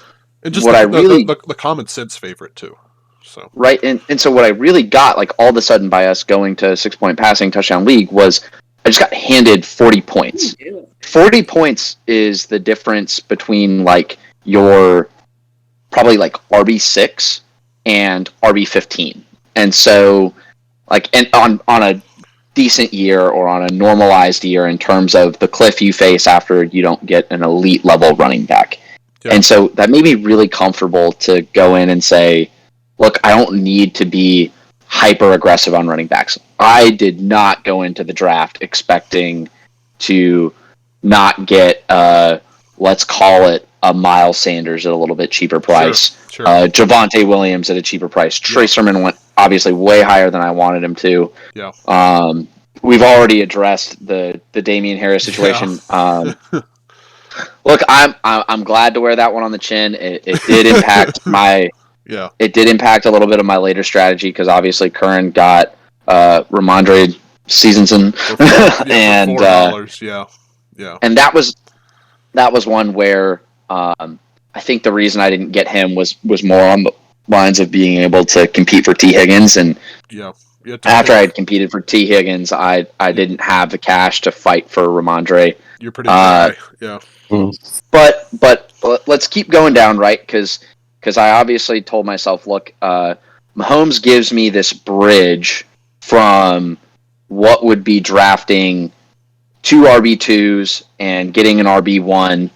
and just what the common sense favorite too. So right, and so what I really got, like all of a sudden by us going to 6-point passing touchdown league, was I just got handed 40 points. 40 points is the difference between like your probably like RB6 and RB15. And so like and on a decent year or on a normalized year in terms of the cliff you face after you don't get an elite level running back. Yeah. And so that made me really comfortable to go in and say, look, I don't need to be hyper aggressive on running backs. I did not go into the draft expecting to not get, let's call it a Miles Sanders at a little bit cheaper price. Sure. Javonte Williams at a cheaper price. Trey Sermon went obviously way higher than I wanted him to. Yeah. We've already addressed the Damian Harris situation. Yeah. Look, I'm glad to wear that one on the chin. It did impact my. Yeah. It did impact a little bit of my later strategy because obviously Curran got Ramondre Stevenson and $4. Yeah. And that was one where I think the reason I didn't get him was more on the lines of being able to compete for T. Higgins, and after I had competed for T. Higgins, I didn't have the cash to fight for Ramondre. You're pretty high. Yeah. But let's keep going down, right? Because I obviously told myself, look, Mahomes gives me this bridge from what would be drafting 2 RB2s and getting an RB1,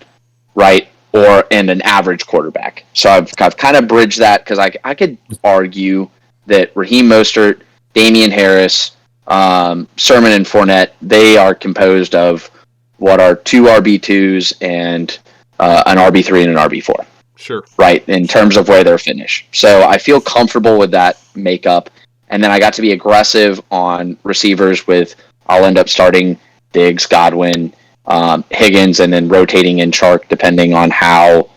right, and an average quarterback. So I've kind of bridged that because I could argue that Raheem Mostert, Damian Harris, Sermon, and Fournette, they are composed of what are 2 RB2s and an RB3 and an RB4. Sure. Right, in terms of where they're finished. So I feel comfortable with that makeup. And then I got to be aggressive on receivers with, I'll end up starting Diggs, Godwin, Higgins, and then rotating in Chark depending on how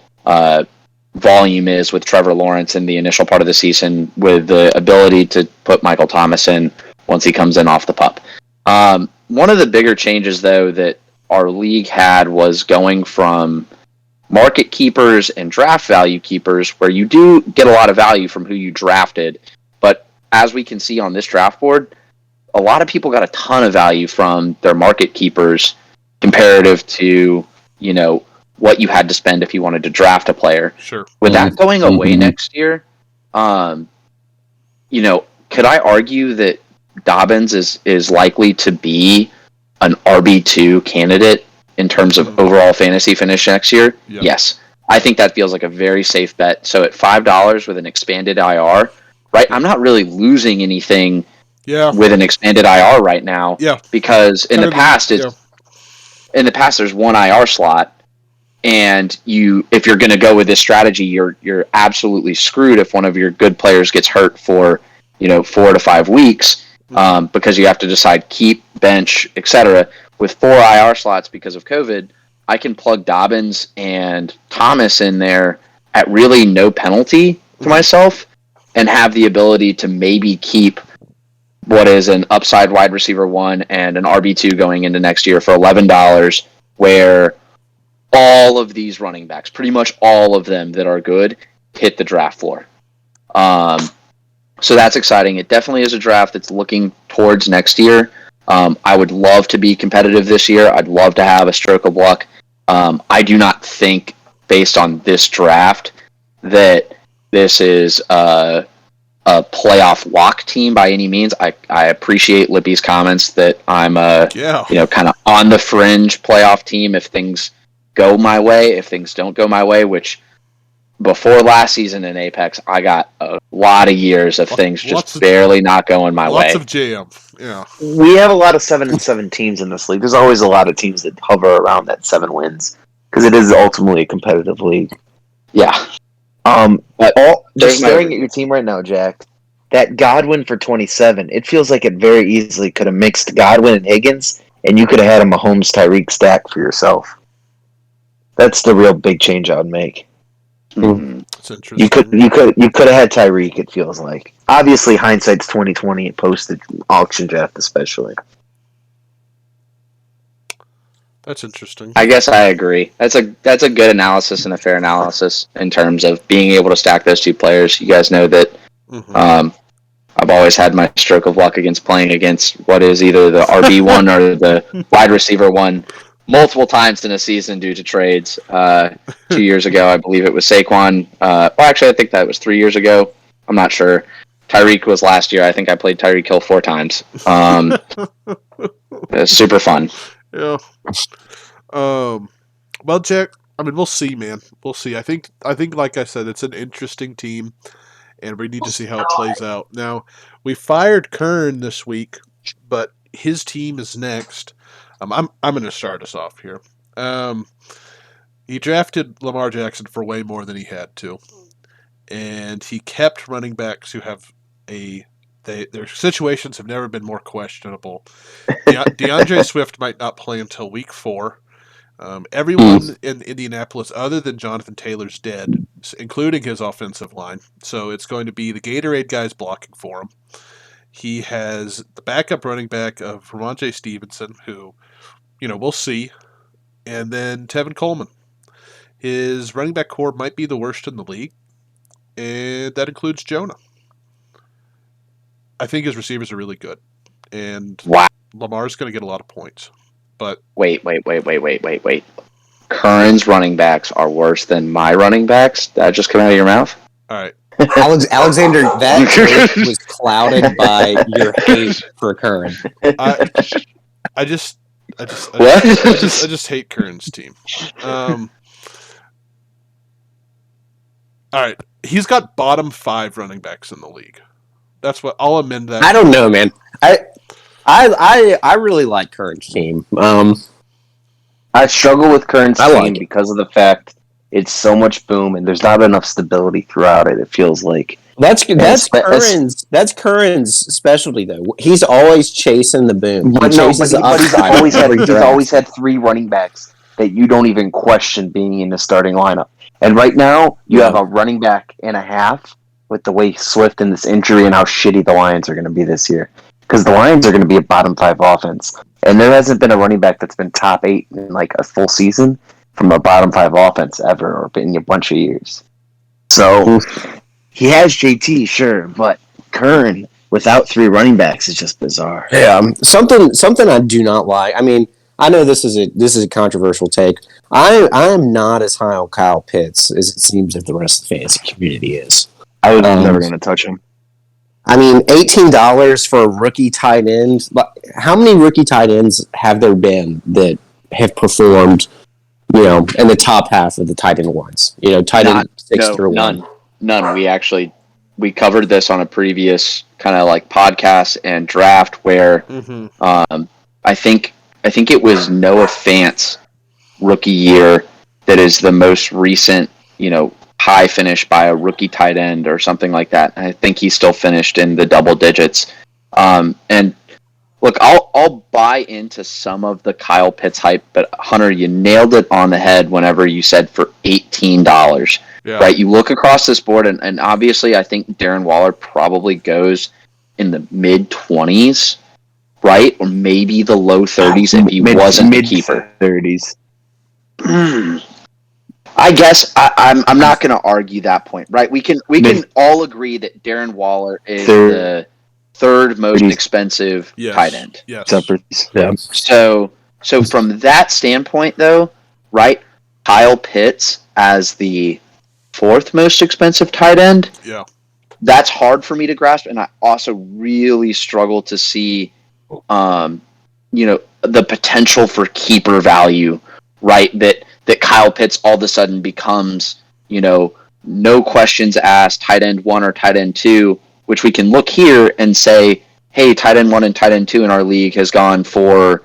volume is with Trevor Lawrence in the initial part of the season, with the ability to put Michael Thomas in once he comes in off the pup. One of the bigger changes, though, that our league had was going from market keepers and draft value keepers, where you do get a lot of value from who you drafted. But as we can see on this draft board, a lot of people got a ton of value from their market keepers comparative to, what you had to spend if you wanted to draft a player. Sure. With that going away next year, could I argue that Dobbins is likely to be an RB2 candidate in terms of overall fantasy finish next year? Yeah. Yes. I think that feels like a very safe bet. So at $5 with an expanded IR, right? I'm not really losing anything with an expanded IR right now. Yeah. Because in the past there's one IR slot, and if you're going to go with this strategy, you're absolutely screwed if one of your good players gets hurt for 4 to 5 weeks, because you have to decide keep, bench, etc. With 4 IR slots because of COVID, I can plug Dobbins and Thomas in there at really no penalty to myself and have the ability to maybe keep what is an upside wide receiver 1 and an RB2 going into next year for $11, where all of these running backs, pretty much all of them that are good, hit the draft floor. So that's exciting. It definitely is a draft that's looking towards next year. I would love to be competitive this year. I'd love to have a stroke of luck. I do not think, based on this draft, that this is a playoff lock team by any means. I appreciate Lippy's comments that I'm kind of on the fringe playoff team if things go my way. If things don't go my way, which before last season in Apex, I got a lot of years of things just barely not going my way. Lots of jam. Yeah. We have a lot of 7-7 teams in this league. There's always a lot of teams that hover around that 7 wins because it is ultimately a competitive league. Yeah. Just staring at your team right now, Jack. That Godwin for 27, it feels like it very easily could have mixed Godwin and Higgins, and you could have had a Mahomes Tyreek stack for yourself. That's the real big change I would make. Mm-hmm. That's interesting. You could have had Tyreek. It feels like obviously hindsight's 2020 post auction draft especially. That's interesting. I guess I agree. That's a good analysis and a fair analysis in terms of being able to stack those two players. You guys know that I've always had my stroke of luck against playing against what is either the RB1 or the wide receiver one multiple times in a season due to trades. 2 years ago, I believe it was Saquon. Actually, I think that was 3 years ago. I'm not sure. Tyreek was last year. I think I played Tyreek Hill 4 times. It was super fun. Yeah. Well, Jack, I mean, we'll see, man. We'll see. I think, like I said, it's an interesting team, and we need to see how it plays out. Now, we fired Kern this week, but his team is next. I'm going to start us off here. He drafted Lamar Jackson for way more than he had to, and he kept running backs who have their situations have never been more questionable. DeAndre Swift might not play until week 4. Everyone in Indianapolis other than Jonathan Taylor's dead, including his offensive line. So it's going to be the Gatorade guys blocking for him. He has the backup running back of Ramondre Stevenson, who, we'll see. And then Tevin Coleman. His running back core might be the worst in the league, and that includes Jonah. I think his receivers are really good, and Lamar's going to get a lot of points. But wait. Kern's running backs are worse than my running backs? That just come out of your mouth? All right. Alexander, that take was clouded by your hate for Kern. I just hate Kern's team. All right, he's got bottom 5 running backs in the league. That's what I'll amend that. I don't know, man. I really like Kern's team. I struggle with Kern's team because of the fact it's so much boom and there's not enough stability throughout it. It feels like that's Kern's specialty though. He's always chasing the boom. He's always had 3 running backs that you don't even question being in the starting lineup. And right now you have a running back and a half with the way Swift and this injury and how shitty the Lions are going to be this year. Because the Lions are going to be a bottom 5 offense. And there hasn't been a running back that's been top 8 in like a full season from a bottom 5 offense ever or in a bunch of years. So he has JT, sure, but Kern without 3 running backs is just bizarre. Yeah, something I do not like. I mean, I know this is a controversial take. I am not as high on Kyle Pitts as it seems that the rest of the fantasy community is. I was never going to touch him. I mean, $18 for a rookie tight end. How many rookie tight ends have there been that have performed, in the top half of the tight end ones? Tight end 6 through 1. None. We covered this on a previous kind of like podcast and draft where I think it was Noah Fant's rookie year that is the most recent, high finish by a rookie tight end or something like that. I think he still finished in the double digits. And look, I'll buy into some of the Kyle Pitts hype, but Hunter, you nailed it on the head whenever you said for $18. Yeah. Right? You look across this board, and obviously I think Darren Waller probably goes in the mid-20s, right? Or maybe the low 30s if he wasn't a keeper. Mid-30s. I guess I'm not going to argue that point, right? We can all agree that Darren Waller is the 3rd most expensive tight end. Yes. Yeah. So from that standpoint, though, right? Kyle Pitts as the 4th most expensive tight end. Yeah. That's hard for me to grasp, and I also really struggle to see, the potential for keeper value, right? That Kyle Pitts all of a sudden becomes, no questions asked, tight end 1 or tight end 2, which we can look here and say, hey, tight end 1 and tight end 2 in our league has gone for,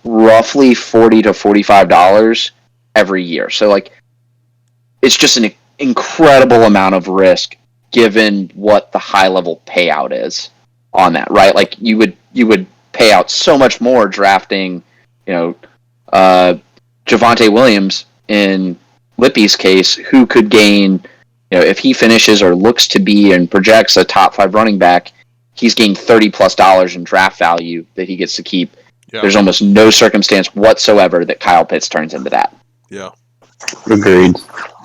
roughly $40 to $45 every year. So, like, it's just an incredible amount of risk given what the high-level payout is on that, right? Like, you would pay out so much more drafting, Javonte Williams in Lippy's case, who could gain, if he finishes or looks to be and projects a top 5 running back, he's gained $30+ in draft value that he gets to keep. Yeah. There's almost no circumstance whatsoever that Kyle Pitts turns into that. Yeah. Agreed.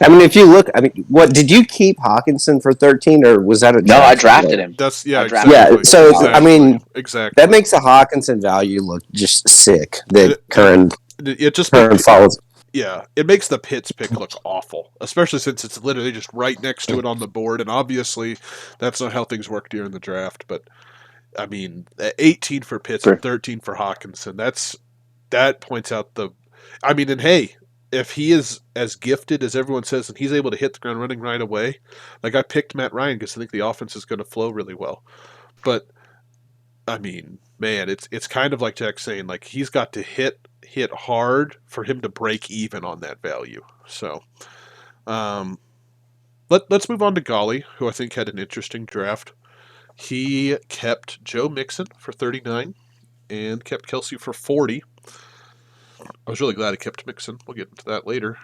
I mean, if you look, what did you keep Hawkinson for 13, or was that a no? I drafted him. That's exactly. Yeah. So exactly. Exactly. That makes the Hawkinson value look just sick. That just follows. Yeah, it makes the Pitts pick look awful, especially since it's literally just right next to it on the board, and obviously that's not how things work during the draft. But I mean, 18 for Pitts and 13 for Hawkinson. That points out and hey, if he is as gifted as everyone says and he's able to hit the ground running right away, like I picked Matt Ryan because I think the offense is going to flow really well. But I mean, man, it's kind of like Jack's saying, like he's got to hit hard for him to break even on that value. So let's move on to Golly, who I think had an interesting draft. He kept Joe Mixon for 39 and kept Kelsey for 40. I was really glad he kept Mixon. We'll get into that later.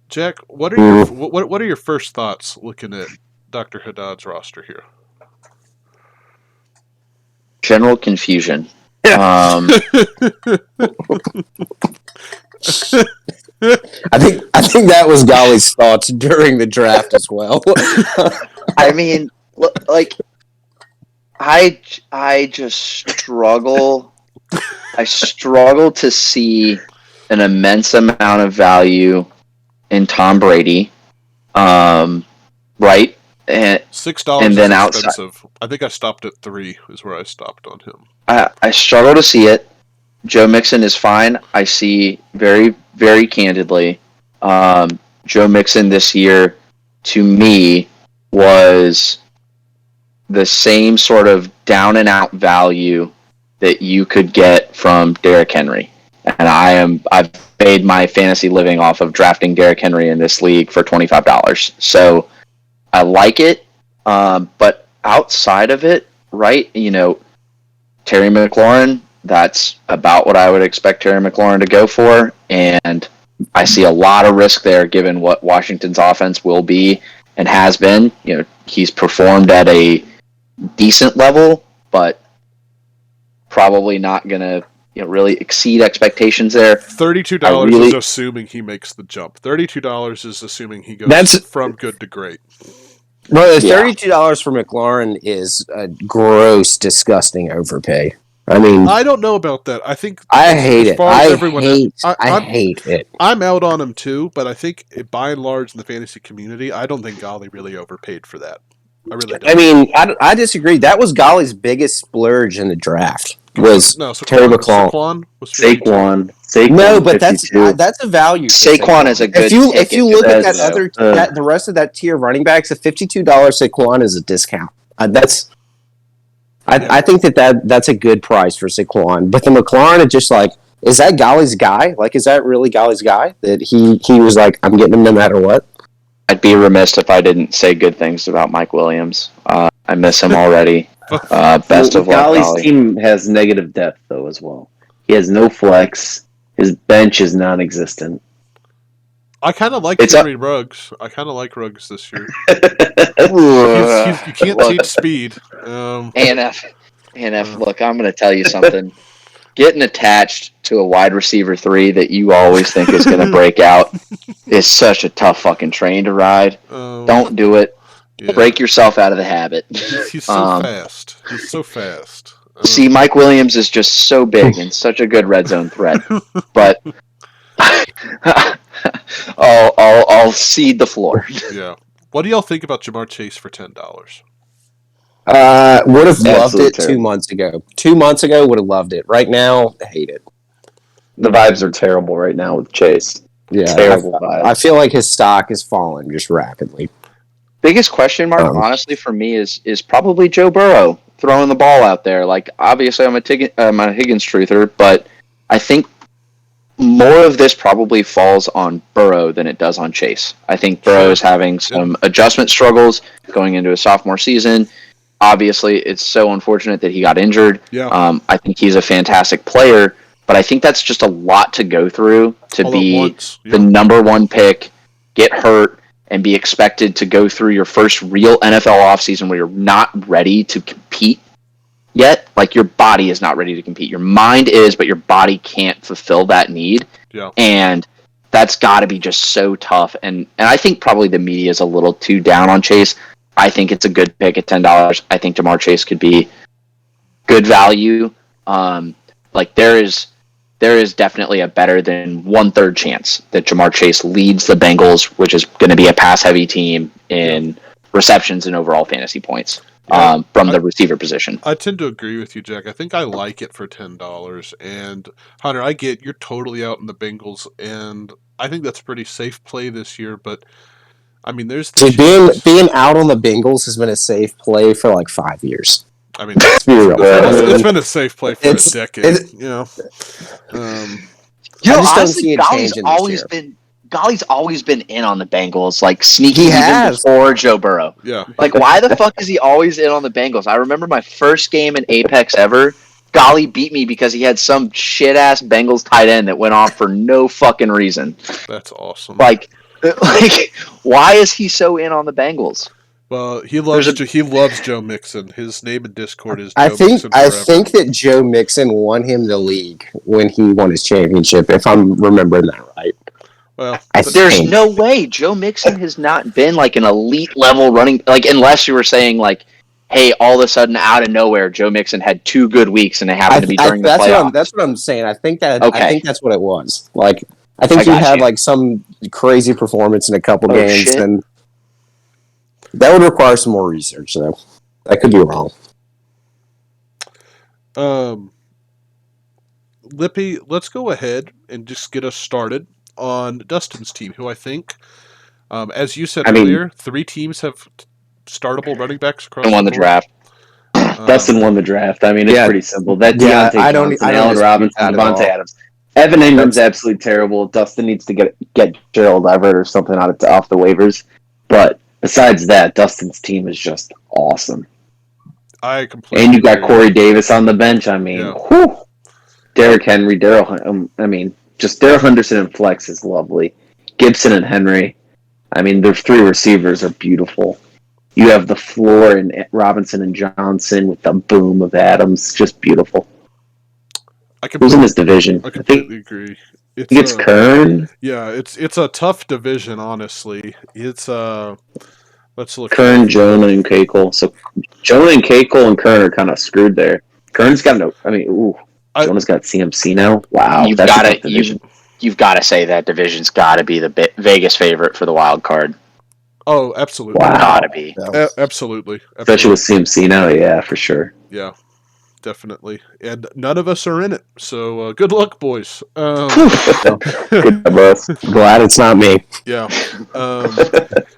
Jack, what are your first thoughts looking at Dr. Haddad's roster here? General confusion. I think that was Golly's thoughts during the draft as well. I mean, like, I just struggle. I struggle to see an immense amount of value in Tom Brady, right? And $6 and then is expensive. I think I stopped at 3 is where I stopped on him. I struggle to see it. Joe Mixon is fine. I see very, very candidly. Joe Mixon this year, to me, was the same sort of down and out value that you could get from Derrick Henry. And I've made my fantasy living off of drafting Derrick Henry in this league for $25. So I like it. But outside of it, right, Terry McLaurin, that's about what I would expect Terry McLaurin to go for. And I see a lot of risk there given what Washington's offense will be and has been. He's performed at a decent level, but probably not going to really exceed expectations there. $32 is assuming he makes the jump. $32 is assuming he goes from good to great. Bro, the $32 for McLaurin is a gross, disgusting overpay. I mean, I don't know about that. I think I hate it. I hate it. I'm out on him too, but I think by and large in the fantasy community, I don't think Golly really overpaid for that. I really don't. I mean, I disagree. That was Golly's biggest splurge in the draft. Was Terry McLaurin. Saquon. No, but that's a value. Saquon is a good. If you look at that the rest of that tier of running backs, a $52 Saquon is a discount. I think that's a good price for Saquon. But the McLaurin is just like, is that Golly's guy? Like, is that really Golly's guy? That he was like, I'm getting him no matter what. I'd be remiss if I didn't say good things about Mike Williams. I miss him already. Best of luck, Golly's team has negative depth, though, as well. He has no flex. His bench is non-existent. I kind of like Henry Ruggs. I kind of like Ruggs this year. You can't teach speed. ANF, look, I'm going to tell you something. Getting attached to a wide receiver 3 that you always think is going to break out is such a tough fucking train to ride. Don't do it. Yeah. Break yourself out of the habit. He's so fast. He's so fast. See, Mike Williams is just so big and such a good red zone threat. But I'll cede the floor. Yeah. What do y'all think about Jamar Chase for $10? Would have loved it 2 months ago. 2 months ago, would have loved it. Right now, I hate it. The vibes are terrible right now with Chase. Yeah, Terrible vibe. I feel like his stock has fallen just rapidly. Biggest question mark, honestly, for me is probably Joe Burrow throwing the ball out there. Like, obviously, I'm a Higgins truther, but I think more of this probably falls on Burrow than it does on Chase. I think Burrow is having some adjustment struggles going into his sophomore season. Obviously, it's so unfortunate that he got injured. Yeah. I think he's a fantastic player, but I think that's just a lot to go through to All be the number one pick, get hurt, and be expected to go through your first real NFL offseason where you're not ready to compete yet. Like, your body is not ready to compete. Your mind is, but your body can't fulfill that need. Yeah. And that's got to be just so tough. And I think probably the media is a little too down on Chase. I think it's a good pick at $10. I think Jamar Chase could be good value. Like, there is definitely a better than 1/3 chance that Jamar Chase leads the Bengals, which is going to be a pass-heavy team, in receptions and overall fantasy points from the receiver position. I tend to agree with you, Jack. I think I like it for $10. And Hunter, I get you're totally out in the Bengals, and I think that's a pretty safe play this year. But I mean, there's the being out on the Bengals has been a safe play for like 5 years. I mean, it's been a safe play for a decade. Honestly, Golly's always been in on the Bengals, like sneaky even before Joe Burrow. Yeah. Like, why the fuck is he always in on the Bengals? I remember my first game in Apex ever. Golly beat me because he had some shit ass Bengals tight end that went off for no fucking reason. That's awesome. Like, why is he so in on the Bengals? Well, he loves Joe Mixon. His name in Discord is Joe Mixon. I think that Joe Mixon won him the league when he won his championship, if I'm remembering that right. Well, there's no way Joe Mixon has not been like an elite level running, like, unless you were saying like, hey, all of a sudden out of nowhere, Joe Mixon had 2 good weeks and it happened to be during the playoffs. That's what I'm saying. I think that's what it was. Like, I think he had like some crazy performance in a couple games, shit. And that would require some more research, though. I could be wrong. Lippy, let's go ahead and just get us started on Dustin's team, who I think, as you said earlier, 3 teams have startable running backs across and won the draft. Dustin won the draft. I mean, it's pretty simple. That Deontay Johnson, Allen Robinson, Devontae Adams. Evan Ingram's absolutely terrible. Dustin needs to get Gerald Everett or something off the waivers. But besides that, Dustin's team is just awesome. I completely And you got agree. Corey Davis on the bench. I mean, whew. Derrick Henry, just Darrell Henderson and Flex is lovely. Gibson and Henry. I mean, their 3 receivers are beautiful. You have the floor in Robinson and Johnson with the boom of Adams. Just beautiful. Who's in this division? I completely agree. It's Kern. Yeah, it's a tough division, honestly. It's let's look. Kern, Jonah, and Kekel. So Jonah and Kekel and Kern are kind of screwed there. Kern's got Jonah's got CMC now. Wow, you've got to say that division's got to be the Vegas favorite for the wild card. Oh, absolutely. Wow. Gotta be. Absolutely. Especially with CMC now, yeah, for sure. Yeah, definitely. And none of us are in it, so good luck, boys. Good both. Glad it's not me. Yeah.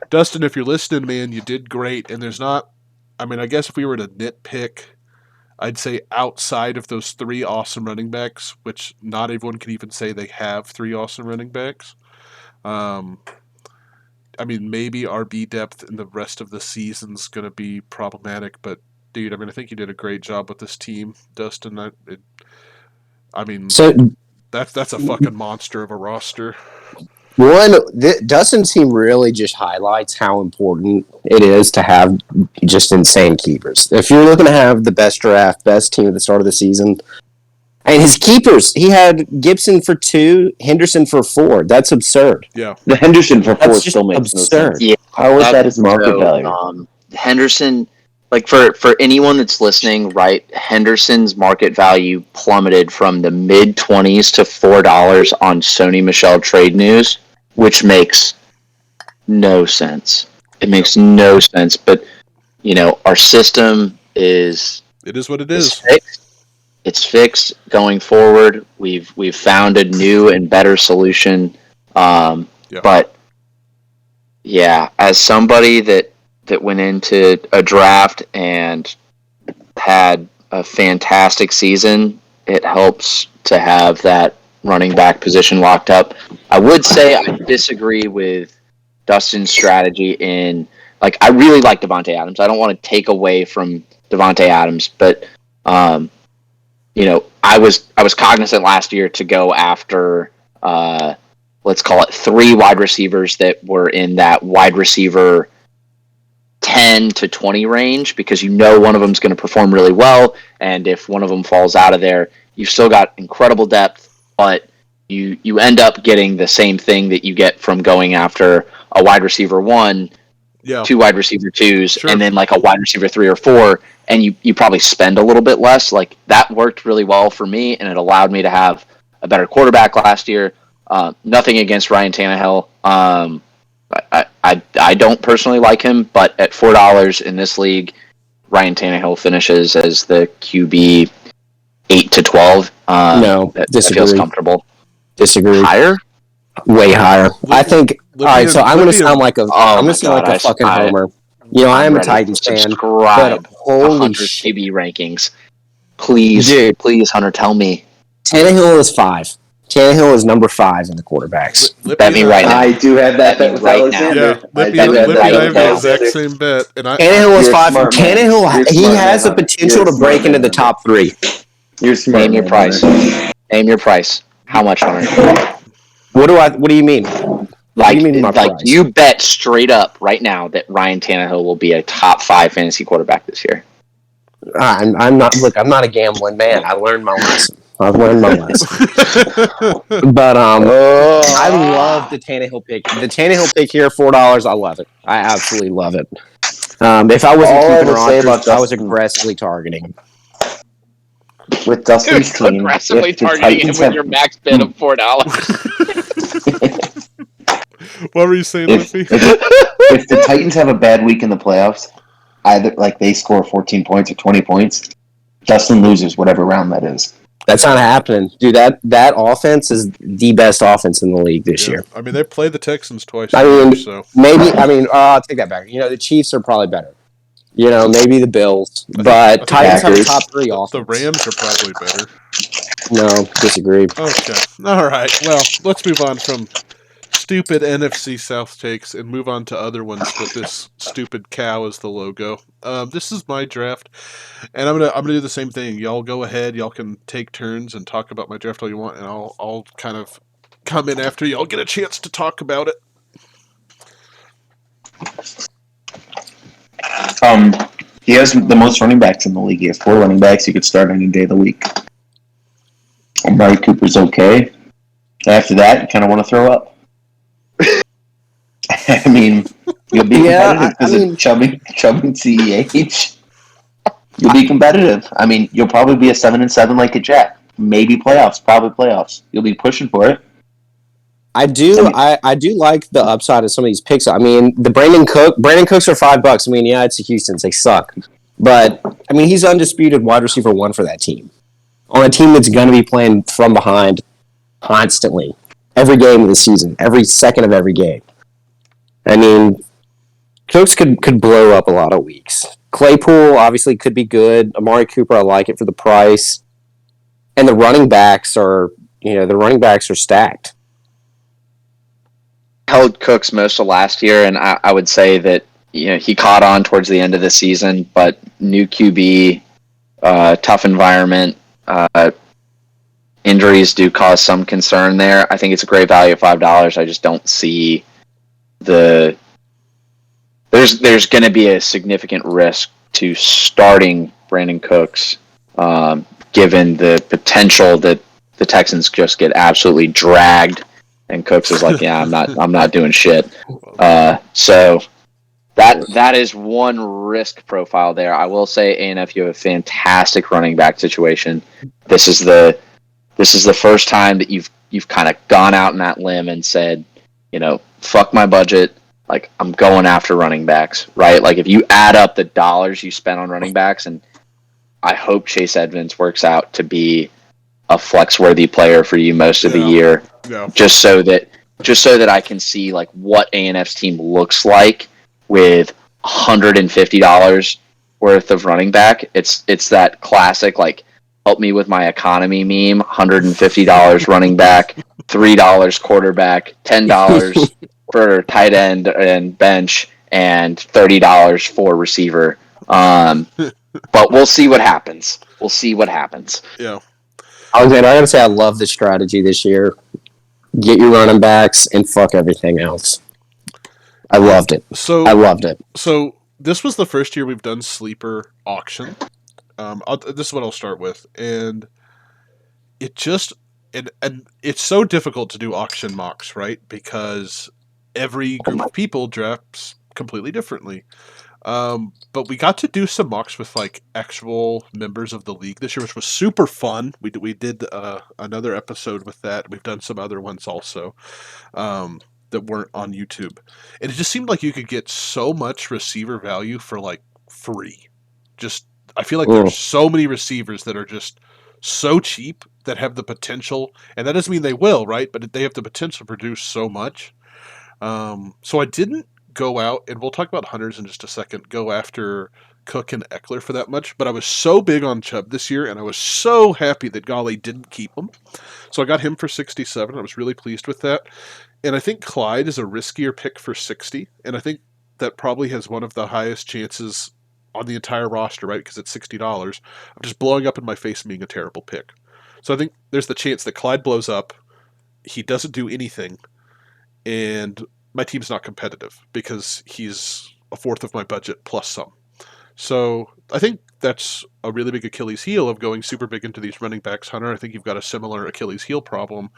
Dustin, if you're listening, man, you did great. And there's not, I mean, I guess if we were to nitpick, I'd say outside of those 3 awesome running backs, which not everyone can even say they have 3 awesome running backs. I mean, maybe RB depth in the rest of the season's going to be problematic, but dude, I mean, I think you did a great job with this team, Dustin. That's a fucking monster of a roster. Dustin's team really just highlights how important it is to have just insane keepers. If you're looking to have the best draft, best team at the start of the season, and his keepers, he had Gibson for 2, Henderson for 4. That's absurd. Yeah. The Henderson for 4 That's still makes absurd. no sense. Yeah, how is that his market value? Henderson, like for anyone that's listening, right? Henderson's market value plummeted from the mid-20s to $4 on Sony Michel Trade News, which makes no sense. It makes no sense. But our system is what it is. Fixed. It's fixed going forward. We've found a new and better solution. But yeah, as somebody that went into a draft and had a fantastic season, it helps to have that running back position locked up. I would say I disagree with Dustin's strategy in, like, I really like Devontae Adams. I don't want to take away from Devontae Adams, but you know, I was cognizant last year to go after let's call it 3 wide receivers that were in that wide receiver 10 to 20 range, because you know one of them is going to perform really well, and if one of them falls out of there, you've still got incredible depth, but you end up getting the same thing that you get from going after a wide receiver 1, 2 wide receiver 2s, and then like a wide receiver 3 or 4, and you probably spend a little bit less. Like, that worked really well for me, and it allowed me to have a better quarterback last year. Nothing against Ryan Tannehill. I don't personally like him, but at $4 in this league, Ryan Tannehill finishes as the QB 8 to 12. That feels comfortable. Disagree. Higher? Way higher. I think. All right, so I'm going to sound like a fucking homer. You know, I am a Titans fan. But holy shit, QB rankings. Please, dude. Please, Hunter, tell me. Tannehill is 5. Tannehill is number 5 in the quarterbacks. Bet me right now. I do have that bet with Alexander. Lippy and I have the exact same bet. And Tannehill is 5. Tannehill, he has the potential to break into the top 3. You're smart. Name your price. Name your price. How much, Hunter? What do you mean? Like, you bet straight up right now that Ryan Tannehill will be a top 5 fantasy quarterback this year. I'm not. Look, I'm not a gambling man. I learned my lesson. I've learned my lesson. But I love the Tannehill pick. The Tannehill pick here, $4. I love it. I absolutely love it. If I wasn't keeping Rodgers, I was aggressively targeting. With Dustin's team, aggressively targeting him with your max bid of $4. What were you saying, Lippy? If the Titans have a bad week in the playoffs, either like they score 14 points or 20 points, Dustin loses whatever round that is. That's not happening, dude. That offense is the best offense in the league this year. I mean, they played the Texans twice. Maybe. I'll take that back. You know, the Chiefs are probably better. You know, maybe the Bills, but Titans have a top 3 offense. The Rams are probably better. No, disagree. Okay, all right. Well, let's move on from stupid NFC South takes and move on to other ones with this stupid cow as the logo. This is my draft, and I'm gonna do the same thing. Y'all go ahead. Y'all can take turns and talk about my draft all you want, and I'll kind of come in after y'all get a chance to talk about it. He has the most running backs in the league. He has 4 running backs. He could start any day of the week. Amari Cooper's okay. After that, you kind of want to throw up. I mean, you'll be competitive because of Chubb and CEH. You'll be competitive. I mean, you'll probably be a 7-7 like a Jack. Maybe playoffs. Probably playoffs. You'll be pushing for it. I do like the upside of some of these picks. I mean, the Brandon Cooks are $5. I mean, yeah, it's the Houstons. They suck. But, I mean, he's undisputed wide receiver 1 for that team. On a team that's going to be playing from behind constantly. Every game of the season. Every second of every game. I mean, Cooks could blow up a lot of weeks. Claypool obviously could be good. Amari Cooper, I like it for the price. And the running backs are stacked. Held Cooks most of last year, and I would say that, you know, he caught on towards the end of the season, but new QB, tough environment, injuries do cause some concern there. I think it's a great value at $5. I just don't see there's going to be a significant risk to starting Brandon Cooks, given the potential that the Texans just get absolutely dragged. And Cooks is like, yeah, I'm not doing shit. So that is one risk profile there. I will say, A&F, you have a fantastic running back situation. This is the first time that you've kind of gone out on that limb and said, you know, fuck my budget. Like, I'm going after running backs, right? Like, if you add up the dollars you spent on running backs, and I hope Chase Edmonds works out to be a flex-worthy player for you most of the year, just so that just so that I can see like what A&F's team looks like with $150 worth of running back. It's that classic like help me with my economy meme. $150 running back, $3 quarterback, $10 for tight end and bench, and $30 for receiver. But we'll see what happens. We'll see what happens. Yeah. Alexander, I gotta say I love the strategy this year. Get your running backs and fuck everything else. I loved it. So I loved it. So this was the first year we've done sleeper auction. This is what I'll start with, and it just and it's so difficult to do auction mocks, right? Because every group of people drafts completely differently. But we got to do some mocks with like actual members of the league this year, which was super fun. We did another episode with that. We've done some other ones also that weren't on YouTube, and it just seemed like you could get so much receiver value for like free. Just I feel like there's so many receivers that are just so cheap that have the potential, and that doesn't mean they will, right? But they have the potential to produce so much. So I didn't go out, and we'll talk about hunters in just a second, go after Cook and Eckler for that much, but I was so big on Chubb this year, and I was so happy that Golly didn't keep him. So I got him for 67. I was really pleased with that. And I think Clyde is a riskier pick for 60, and I think that probably has one of the highest chances on the entire roster, right? Because it's $60. I'm just blowing up in my face and being a terrible pick. So I think there's the chance that Clyde blows up, he doesn't do anything, and my team's not competitive because he's a fourth of my budget plus some. So I think that's a really big Achilles heel of going super big into these running backs, Hunter. I think you've got a similar Achilles heel problem,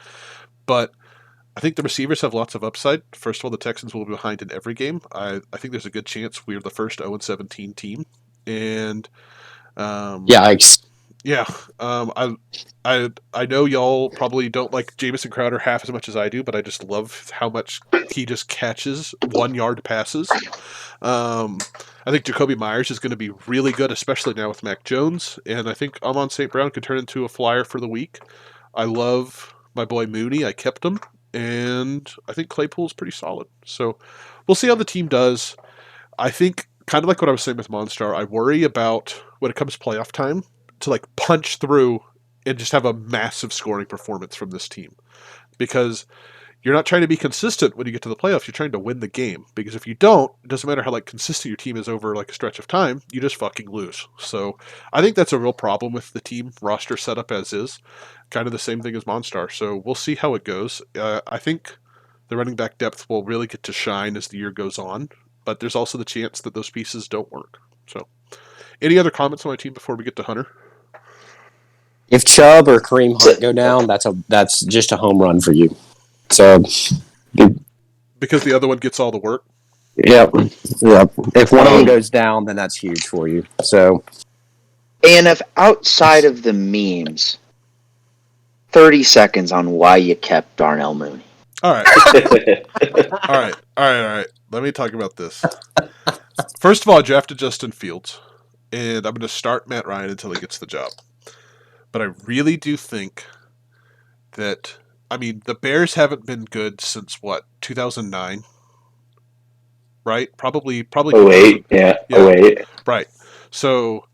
but I think the receivers have lots of upside. First of all, the Texans will be behind in every game. I think there's a good chance we're the first 0-17 team, and Yikes. yeah, I know y'all probably don't like Jamison Crowder half as much as I do, but I just love how much he just catches 1-yard passes. I think Jacoby Myers is going to be really good, especially now with Mac Jones, and I think Amon St. Brown could turn into a flyer for the week. I love my boy Mooney. I kept him, and I think Claypool's pretty solid. So we'll see how the team does. I think, kind of like what I was saying with Monstar, I worry about when it comes playoff time to like punch through and just have a massive scoring performance from this team, because you're not trying to be consistent when you get to the playoffs. You're trying to win the game, because if you don't, it doesn't matter how like consistent your team is over like a stretch of time, you just fucking lose. So I think that's a real problem with the team roster setup as is, kind of the same thing as Monstar. So we'll see how it goes. I think the running back depth will really get to shine as the year goes on, but there's also the chance that those pieces don't work. So any other comments on my team before we get to Hunter? If Chubb or Kareem Hunt go down, that's just a home run for you. So, Because the other one gets all the work. Yep. If one of them goes down, then that's huge for you. So, And if outside of the memes, 30 seconds on why you kept Darnell Mooney. All right. All right. Let me talk about this. First of all, I drafted Justin Fields, and I'm going to start Matt Ryan until he gets the job. But I really do think that, I mean, the Bears haven't been good since, 2009? Right? Probably. 08, yeah. 08. Right. So,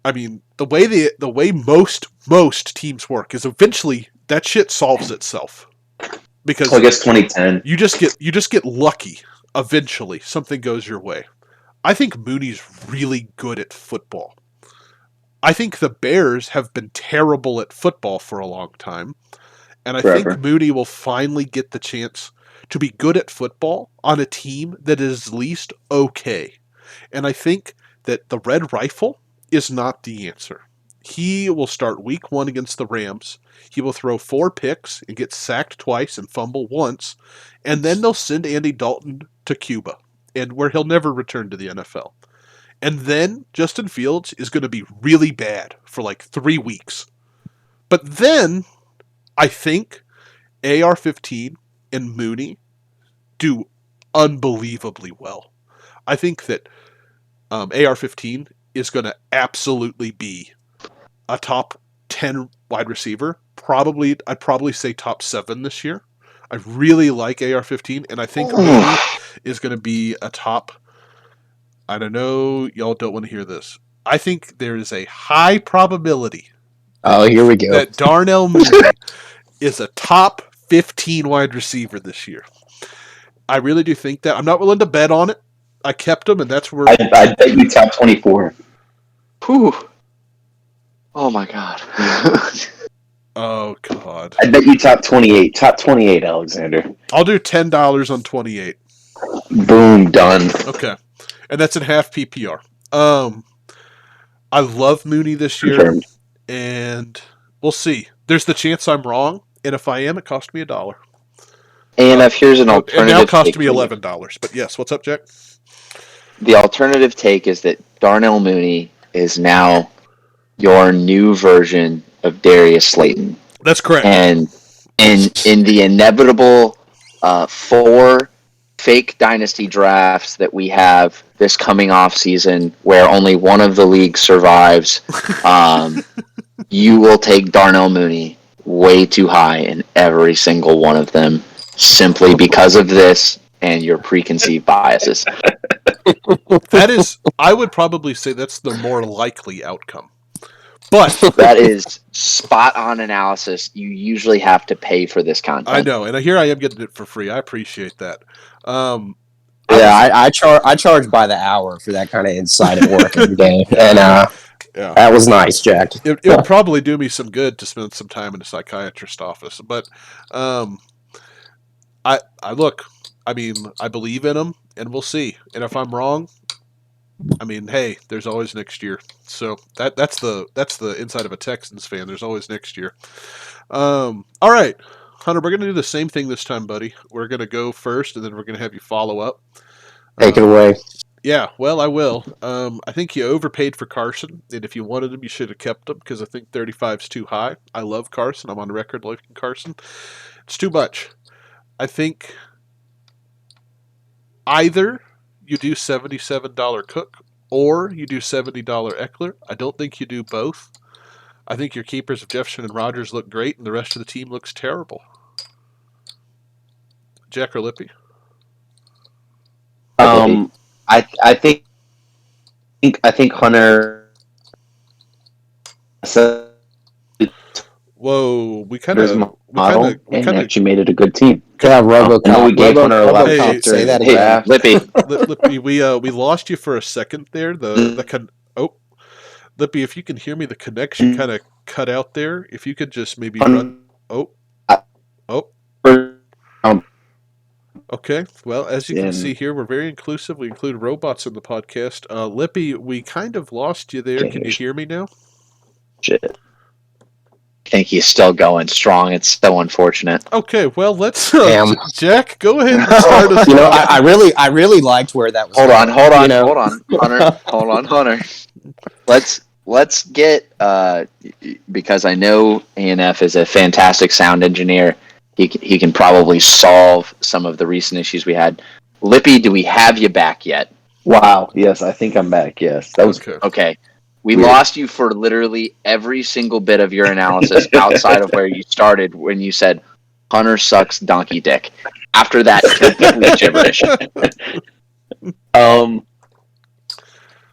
I mean, the way most teams work is eventually that shit solves itself. Because I guess 2010. you just get lucky. Eventually, something goes your way. I think Mooney's really good at football. I think the Bears have been terrible at football for a long time, and I think Mooney will finally get the chance to be good at football on a team that is at least okay. And I think that the Red Rifle is not the answer. He will start week 1 against the Rams. He will throw 4 picks and get sacked twice and fumble once, and then they'll send Andy Dalton to Cuba, and where he'll never return to the NFL. And then Justin Fields is going to be really bad for like 3 weeks. But then I think AR-15 and Mooney do unbelievably well. I think that AR-15 is going to absolutely be a top 10 wide receiver. I'd probably say top 7 this year. I really like AR-15, and I think Mooney is going to be a top. I don't know, y'all don't want to hear this. I think there is a high probability Oh, here we go. that Darnell Mooney is a top 15 wide receiver this year. I really do think that. I'm not willing to bet on it. I kept him, and that's where. I bet you top 24. Whew. Oh my god. Oh God. I bet you top 28. Top 28, Alexander. I'll do $10 on 28. Boom, done. Okay, and that's in half PPR. I love Mooney this year, Confirmed. and we'll see. There's the chance I'm wrong, and if I am, it cost me $1. And if here's an And alternative, now it cost take me for you. $11. But yes, what's up, Jack? The alternative take is that Darnell Mooney is now your new version of Darius Slayton, That's correct. and in the inevitable 4 fake dynasty drafts that we have this coming off season, where only one of the leagues survives, you will take Darnell Mooney way too high in every single one of them, simply because of this and your preconceived biases. That is, I would probably say that's the more likely outcome. But That is spot on analysis. You usually have to pay for this content. I know, and here I am getting it for free. I appreciate that. Yeah, I charge by the hour for that kind of insight at work every day, and Yeah. that was nice, Jack. It would probably do me some good to spend some time in a psychiatrist's office. But I look, I mean, I believe in him, and we'll see. And if I'm wrong, I mean, hey, there's always next year. So that's the inside of a Texans fan. There's always next year. All right, Hunter, we're gonna do the same thing this time, buddy. We're gonna go first, and then we're gonna have you follow up. Take it away. Yeah, well, I will. I think you overpaid for Carson, and if you wanted him, you should have kept him, because I think 35 is too high. I love Carson. I'm on record liking Carson. It's too much. I think either you do $77 Cook or you do $70 Eckler. I don't think you do both. I think your keepers of Jefferson and Rodgers look great, and the rest of the team looks terrible. Jack or Lippy? I think Hunter. So Whoa, we kind there's of model and actually made it a good team. Yeah, I know we gave Hunter a lot of Hey, shit say during that the again. draft. Lippy, we lost you for a second there. Lippy, if you can hear me, the connection kind of cut out there. If you could just maybe run. Okay. Well, as you can see here, we're very inclusive. We include robots in the podcast. Lippy, we kind of lost you there. Can you hear me now? Shit. I think he's still going strong. It's so unfortunate. Okay. Well, let's. Damn. Jack, go ahead and start us. You know, I really liked where that was. Hold on, going, Hunter. Let's get because I know ANF is a fantastic sound engineer. He can probably solve some of the recent issues we had. Lippy, do we have you back yet? Wow. Yes, I think I'm back. Yes, that was Okay. We Weird. lost you for literally every single bit of your analysis outside of where you started when you said Hunter sucks donkey dick. After that, complete gibberish.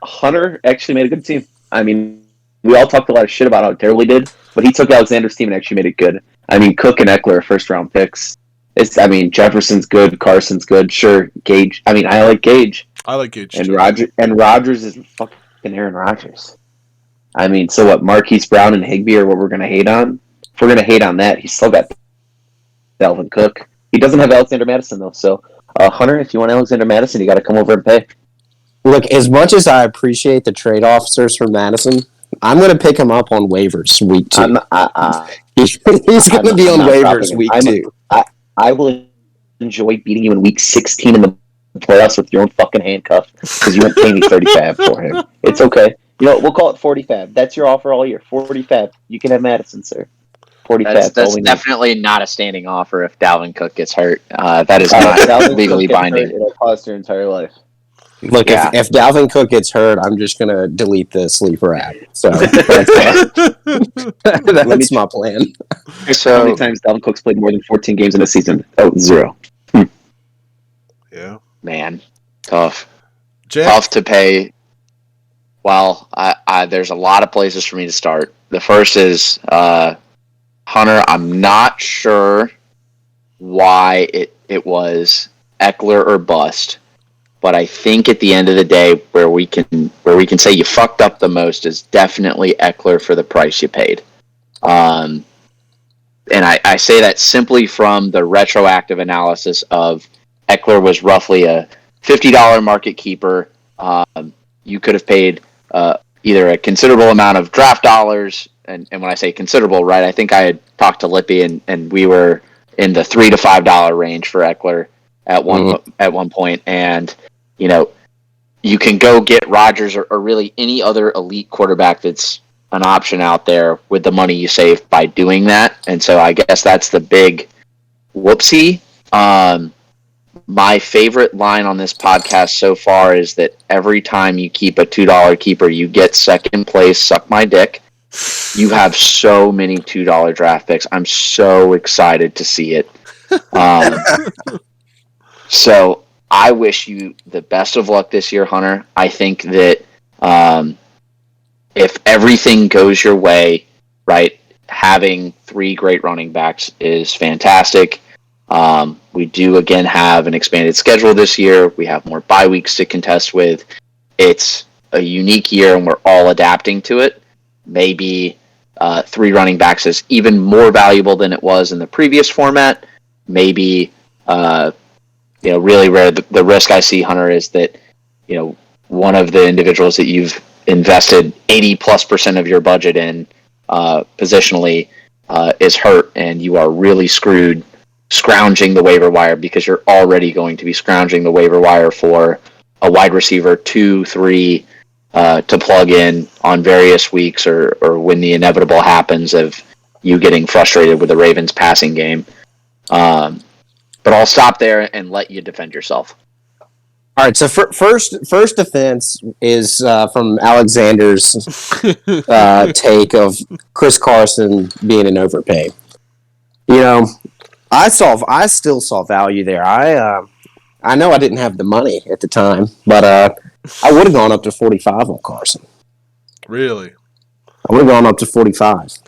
Hunter actually made a good team. I mean, we all talked a lot of shit about how terrible he did, but he took Alexander's team and actually made it good. I mean, Cook and Eckler are first-round picks. Jefferson's good, Carson's good. Sure, Gage. I mean, I like Gage. I like Gage And too. Rodgers is fucking Aaron Rodgers. I mean, so what? Marquise Brown and Higbee are what we're gonna hate on. If we're gonna hate on that, he's still got Dalvin Cook. He doesn't have Alexander Madison though. So, Hunter, if you want Alexander Madison, you got to come over and pay. Look, as much as I appreciate the trade officers for Madison, I'm going to pick him up on waivers week 2. He's going to be on waivers week 2. I will enjoy beating you in week 16 in the playoffs with your own fucking handcuff because you won't pay me 30 fab for him. It's okay. You know, we'll call it 40 fab. That's your offer all year. 40 fab. You can have Madison, sir. 40 That's fab. That's all we need. definitely not a standing offer if Dalvin Cook gets hurt. That is not legally binding. It'll cost your entire life. Look, Yeah. if Dalvin Cook gets hurt, I'm just gonna delete the sleeper app. So that's my plan. How So many times Dalvin Cook's played more than 14 games in a season? Oh, 0. Yeah. man, tough Jack, to pay. Well, there's a lot of places for me to start. The first is Hunter. I'm not sure why it was Eckler or bust, but I think at the end of the day, where we can say you fucked up the most is definitely Eckler for the price you paid. And I say that simply from the retroactive analysis of Eckler was roughly a $50 market keeper. You could have paid either a considerable amount of draft dollars, and when I say considerable, right, I think I had talked to Lippy, and we were in the $3 to $5 range for Eckler at one point, and you can go get Rodgers or really any other elite quarterback that's an option out there with the money you save by doing that, and so I guess that's the big whoopsie. My favorite line on this podcast so far is that every time you keep a $2 keeper, you get second place. Suck my dick. You have so many $2 draft picks. I'm so excited to see it. So I wish you the best of luck this year, Hunter. I think that if everything goes your way, right, having 3 great running backs is fantastic. We do again have an expanded schedule this year. We have more bye weeks to contest with. It's a unique year, and we're all adapting to it. Maybe 3 running backs is even more valuable than it was in the previous format. Maybe really rare. The risk I see, Hunter, is that one of the individuals that you've invested 80+% of your budget in positionally is hurt, and you are really screwed scrounging the waiver wire, because you're already going to be scrounging the waiver wire for a wide receiver 2, 3 to plug in on various weeks, or when the inevitable happens of you getting frustrated with the Ravens passing game. But I'll stop there and let you defend yourself. All right, so first defense is from Alexander's take of Chris Carson being an overpay. I still saw value there. I know I didn't have the money at the time, but I would have gone up to 45 on Carson. really? I would have gone up to 45.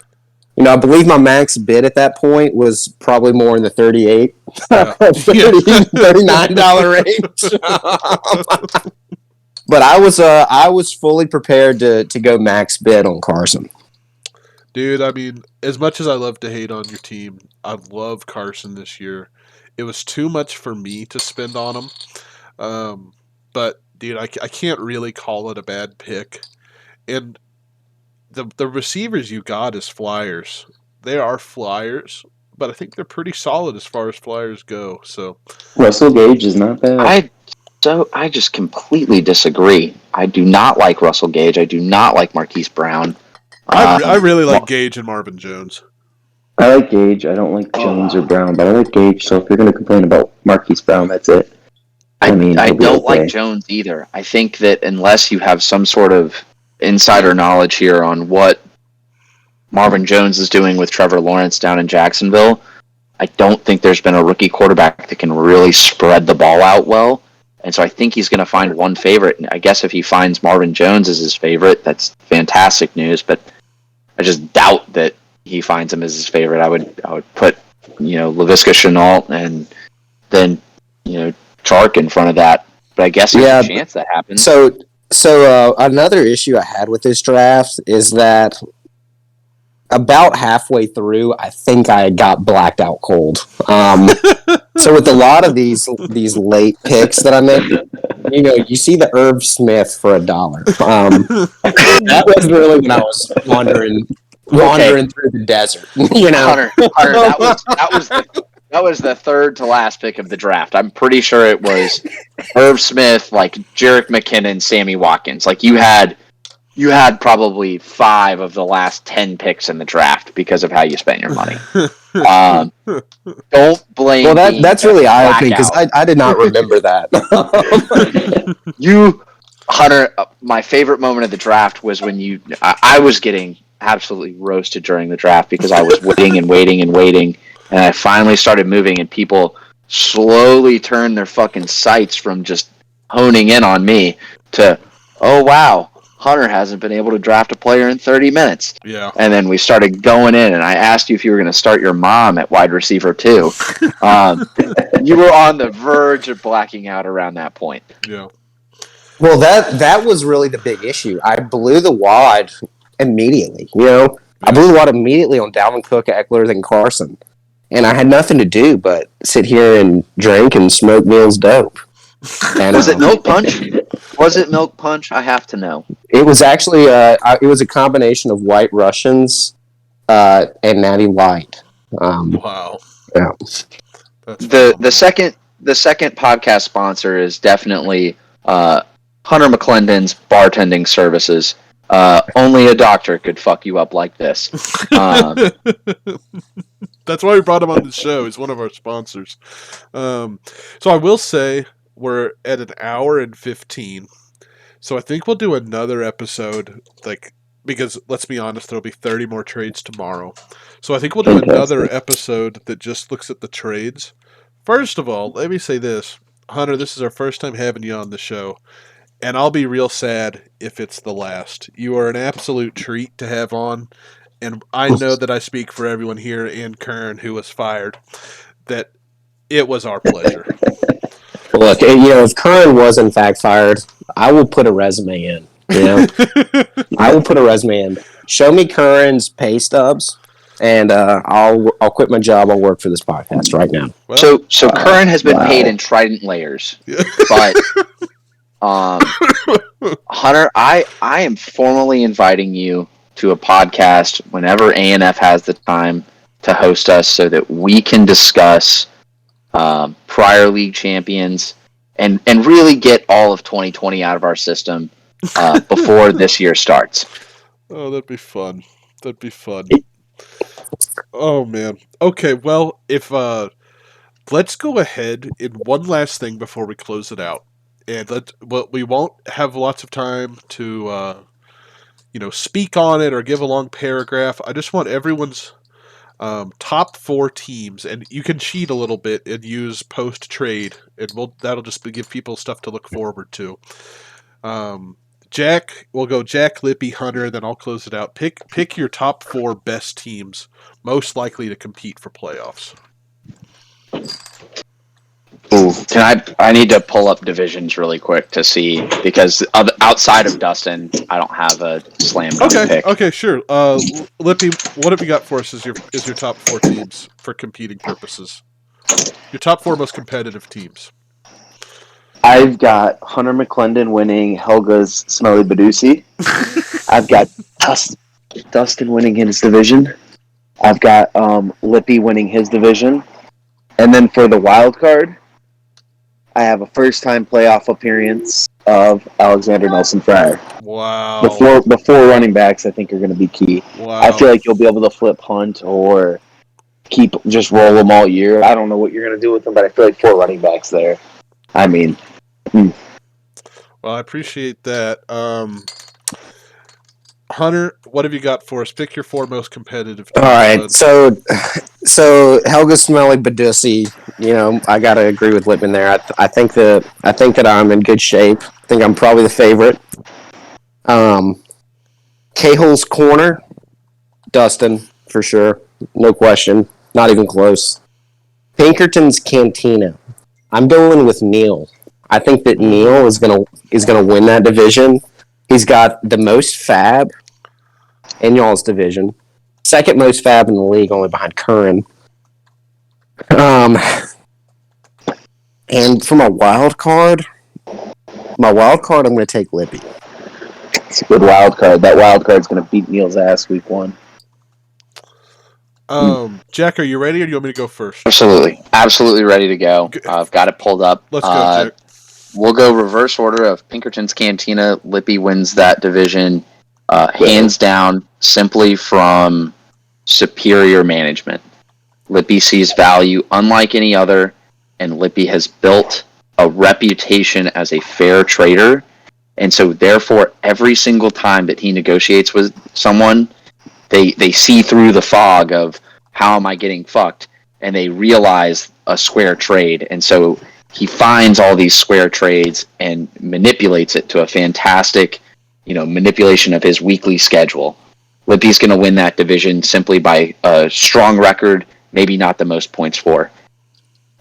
I believe my max bid at that point was probably more in the $38, $39 range. But I was fully prepared to go max bid on Carson. Dude, I mean, as much as I love to hate on your team, I love Carson this year. It was too much for me to spend on him. But, dude, I can't really call it a bad pick. And the receivers you got is flyers. They are flyers, but I think they're pretty solid as far as flyers go. So Russell Gage is not bad. I just completely disagree. I do not like Russell Gage. I do not like Marquise Brown. I really like Gage and Marvin Jones. I like Gage. I don't like Jones or Brown, but I like Gage. So if you're going to complain about Marquise Brown, that's it. I don't like Jones either. I think that unless you have some sort of insider knowledge here on what Marvin Jones is doing with Trevor Lawrence down in Jacksonville, I don't think there's been a rookie quarterback that can really spread the ball out well. And so I think he's going to find one favorite. And I guess if he finds Marvin Jones as his favorite, that's fantastic news. But I just doubt that he finds him as his favorite. I would put Laviska Shenault and then Chark in front of that. But I guess there's a chance that happens. So another issue I had with this draft is that about halfway through, I think I got blacked out cold. So with a lot of these late picks that I made, you see the Irv Smith for $1. That was really when I was wandering through the desert. Hunter, that was the third to last pick of the draft. I'm pretty sure it was Irv Smith, like Jerick McKinnon, Sammy Watkins. Like you had you had probably 5 of the last 10 picks in the draft because of how you spent your money. Don't blame Well, me. that's really eye-opening because Blackout. I did not remember that. Hunter, my favorite moment of the draft was when I was getting absolutely roasted during the draft because I was waiting and waiting and waiting, and I finally started moving, and people slowly turned their fucking sights from just honing in on me to, oh wow, Hunter hasn't been able to draft a player in 30 minutes. Yeah. And then we started going in, and I asked you if you were going to start your mom at wide receiver too. You were on the verge of blacking out around that point. Yeah. Well, that was really the big issue. I blew the wad immediately. I blew the wad immediately on Dalvin Cook, Eckler, and Carson, and I had nothing to do but sit here and drink and smoke Neal's dope. And, was it milk punch? Was it milk punch? I have to know. It was actually it was a combination of White Russians and Natty Light. Wow. Yeah. The second podcast sponsor is definitely Hunter Mclendon's bartending services. Only a doctor could fuck you up like this. That's why we brought him on the show. He's one of our sponsors. So I will say we're at an hour and 15. So I think we'll do another episode, because let's be honest, there'll be 30 more trades tomorrow. So I think we'll do another episode that just looks at the trades. First of all, let me say this. Hunter, this is our first time having you on the show, and I'll be real sad if it's the last. You are an absolute treat to have on, and I know that I speak for everyone here and Kern, who was fired, that it was our pleasure. Look, if Kern was in fact fired, I will put a resume in. I will put a resume in. Show me Kern's pay stubs, and I'll quit my job. I'll work for this podcast right now. Well, so Kern has been paid in Trident layers, but Hunter, I am formally inviting you to a podcast whenever ANF has the time to host us, so that we can discuss prior league champions and really get all of 2020 out of our system before this year starts. Oh, that'd be fun. Oh man. Okay, well, if let's go ahead in one last thing before we close it out. And we won't have lots of time to speak on it or give a long paragraph. I just want everyone's top 4 teams, and you can cheat a little bit and use post trade, and that'll just give people stuff to look forward to. Jack, we'll go Jack, Lippy, Hunter, and then I'll close it out. Pick your top 4 best teams most likely to compete for playoffs. Ooh, I need to pull up divisions really quick to see, because outside of Dustin, I don't have a slam dunk pick. Okay, sure. Lippy, what have you got for us as your top 4 teams for competing purposes? Your top 4 most competitive teams. I've got Hunter Mclendon winning Helga's Smelly Badusi. I've got Dustin winning his division. I've got Lippy winning his division. And then for the wild card, I have a first-time playoff appearance of Alexander Nelson Fryer. Wow. The four running backs, I think, are going to be key. Wow. I feel like you'll be able to flip Hunt or just roll them all year. I don't know what you're going to do with them, but I feel like 4 running backs there. I mean... Well, I appreciate that. Hunter, what have you got for us? Pick your 4 most competitive teams. All right, so Helga Smelly Badusi, I gotta agree with Lippman there. I think that I'm in good shape. I think I'm probably the favorite. Cahill's corner, Dustin for sure, no question, not even close. Pinkerton's Cantina, I'm going with Neal. I think that Neal is gonna win that division. He's got the most fab in y'all's division. Second most fab in the league, only behind Curran. And for my wild card, I'm going to take Lippy. It's a good wild card. That wild card's going to beat Neal's ass week 1. Jack, are you ready, or do you want me to go first? Absolutely ready to go. I've got it pulled up. Let's go, Jack. We'll go reverse order of Pinkerton's Cantina. Lippy wins that division. hands down, simply from superior management. Lippy sees value unlike any other, and Lippy has built a reputation as a fair trader. And so, therefore, every single time that he negotiates with someone, they see through the fog of how am I getting fucked, and they realize a square trade. And so he finds all these square trades and manipulates it to a fantastic, manipulation of his weekly schedule. Lippy's going to win that division simply by a strong record, maybe not the most points for.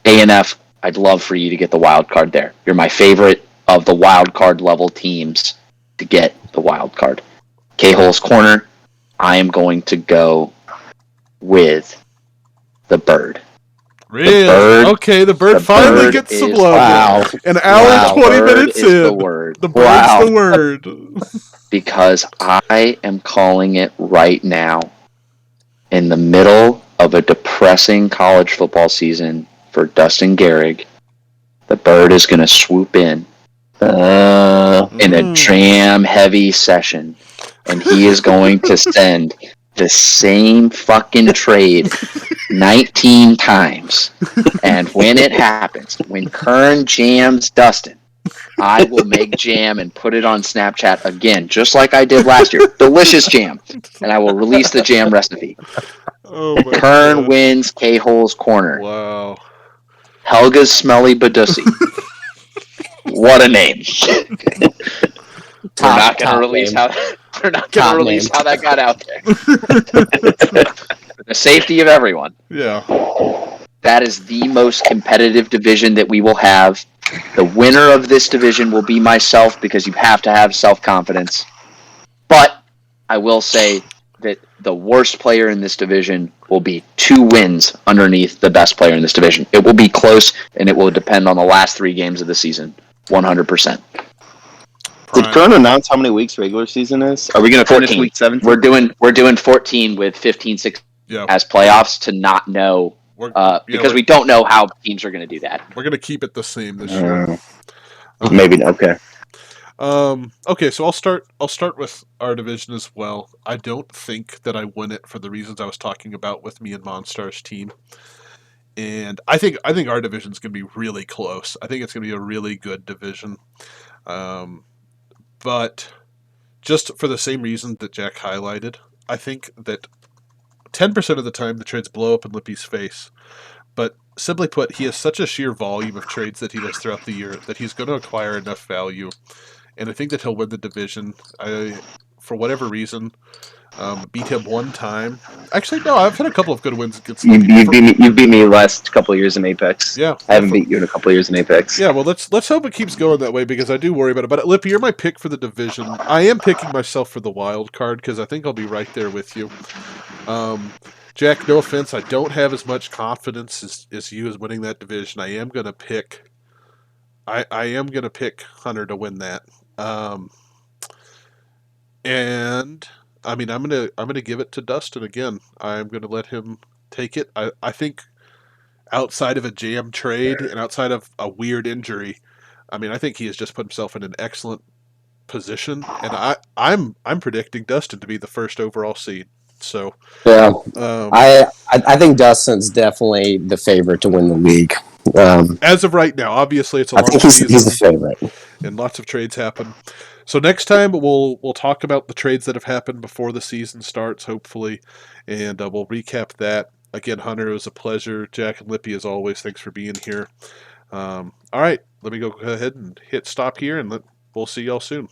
ANF, I'd love for you to get the wild card there. You're my favorite of the wild card level teams to get the wild card. K-Hole's corner, I am going to go with the Bird. Really? Okay, the Bird finally gets some love. Wow. An hour and 20 minutes in. The word. The Bird's the word. Because I am calling it right now, in the middle of a depressing college football season for Dustin Gehrig, the Bird is going to swoop in a jam-heavy session, and he is going to send the same fucking trade 19 times. And when it happens, when Kern jams Dustin, I will make jam and put it on Snapchat again, just like I did last year. Delicious jam. And I will release the jam recipe. Kern wins K-Hole's corner. Wow. Helga's Smelly Badussi. What a name. We're not going to release how that got out there. For the safety of everyone. Yeah. That is the most competitive division that we will have. The winner of this division will be myself, because you have to have self-confidence. But I will say that the worst player in this division will be 2 wins underneath the best player in this division. It will be close, and it will depend on the last 3 games of the season. 100%. Did Kern announce how many weeks regular season is? Are we going to finish week 17? We're doing 14 with 15, 16 as playoffs to not know, because we don't know how teams are going to do that. We're going to keep it the same this year. Maybe okay. Okay, so I'll start with our division as well. I don't think that I win it for the reasons I was talking about with me and Monstar's team. And I think our division is going to be really close. I think it's going to be a really good division. But just for the same reason that Jack highlighted, I think that 10% of the time the trades blow up in Lippy's face. But simply put, he has such a sheer volume of trades that he does throughout the year that he's going to acquire enough value. And I think that he'll win the division. For whatever reason, beat him one time. Actually, no, I've had a couple of good wins against you beat me last couple of years in Apex. Yeah. I haven't beat you in a couple of years in Apex. Yeah, well, let's hope it keeps going that way, because I do worry about it. But Lippy, you're my pick for the division. I am picking myself for the wild card, because I think I'll be right there with you. Jack, no offense, I don't have as much confidence as you as winning that division. I am gonna pick Hunter to win that. And I mean, I'm gonna give it to Dustin again. I'm gonna let him take it. I think outside of a jam trade and outside of a weird injury, I mean, I think he has just put himself in an excellent position, and I'm predicting Dustin to be the first overall seed. So yeah, I think Dustin's definitely the favorite to win the league. As of right now, obviously it's a I long think season, he's the favorite, and lots of trades happen. So next time we'll talk about the trades that have happened before the season starts, hopefully, and we'll recap that. Again, Hunter, it was a pleasure. Jack and Lippy, as always, thanks for being here. All right, let me go ahead and hit stop here, and we'll see y'all soon.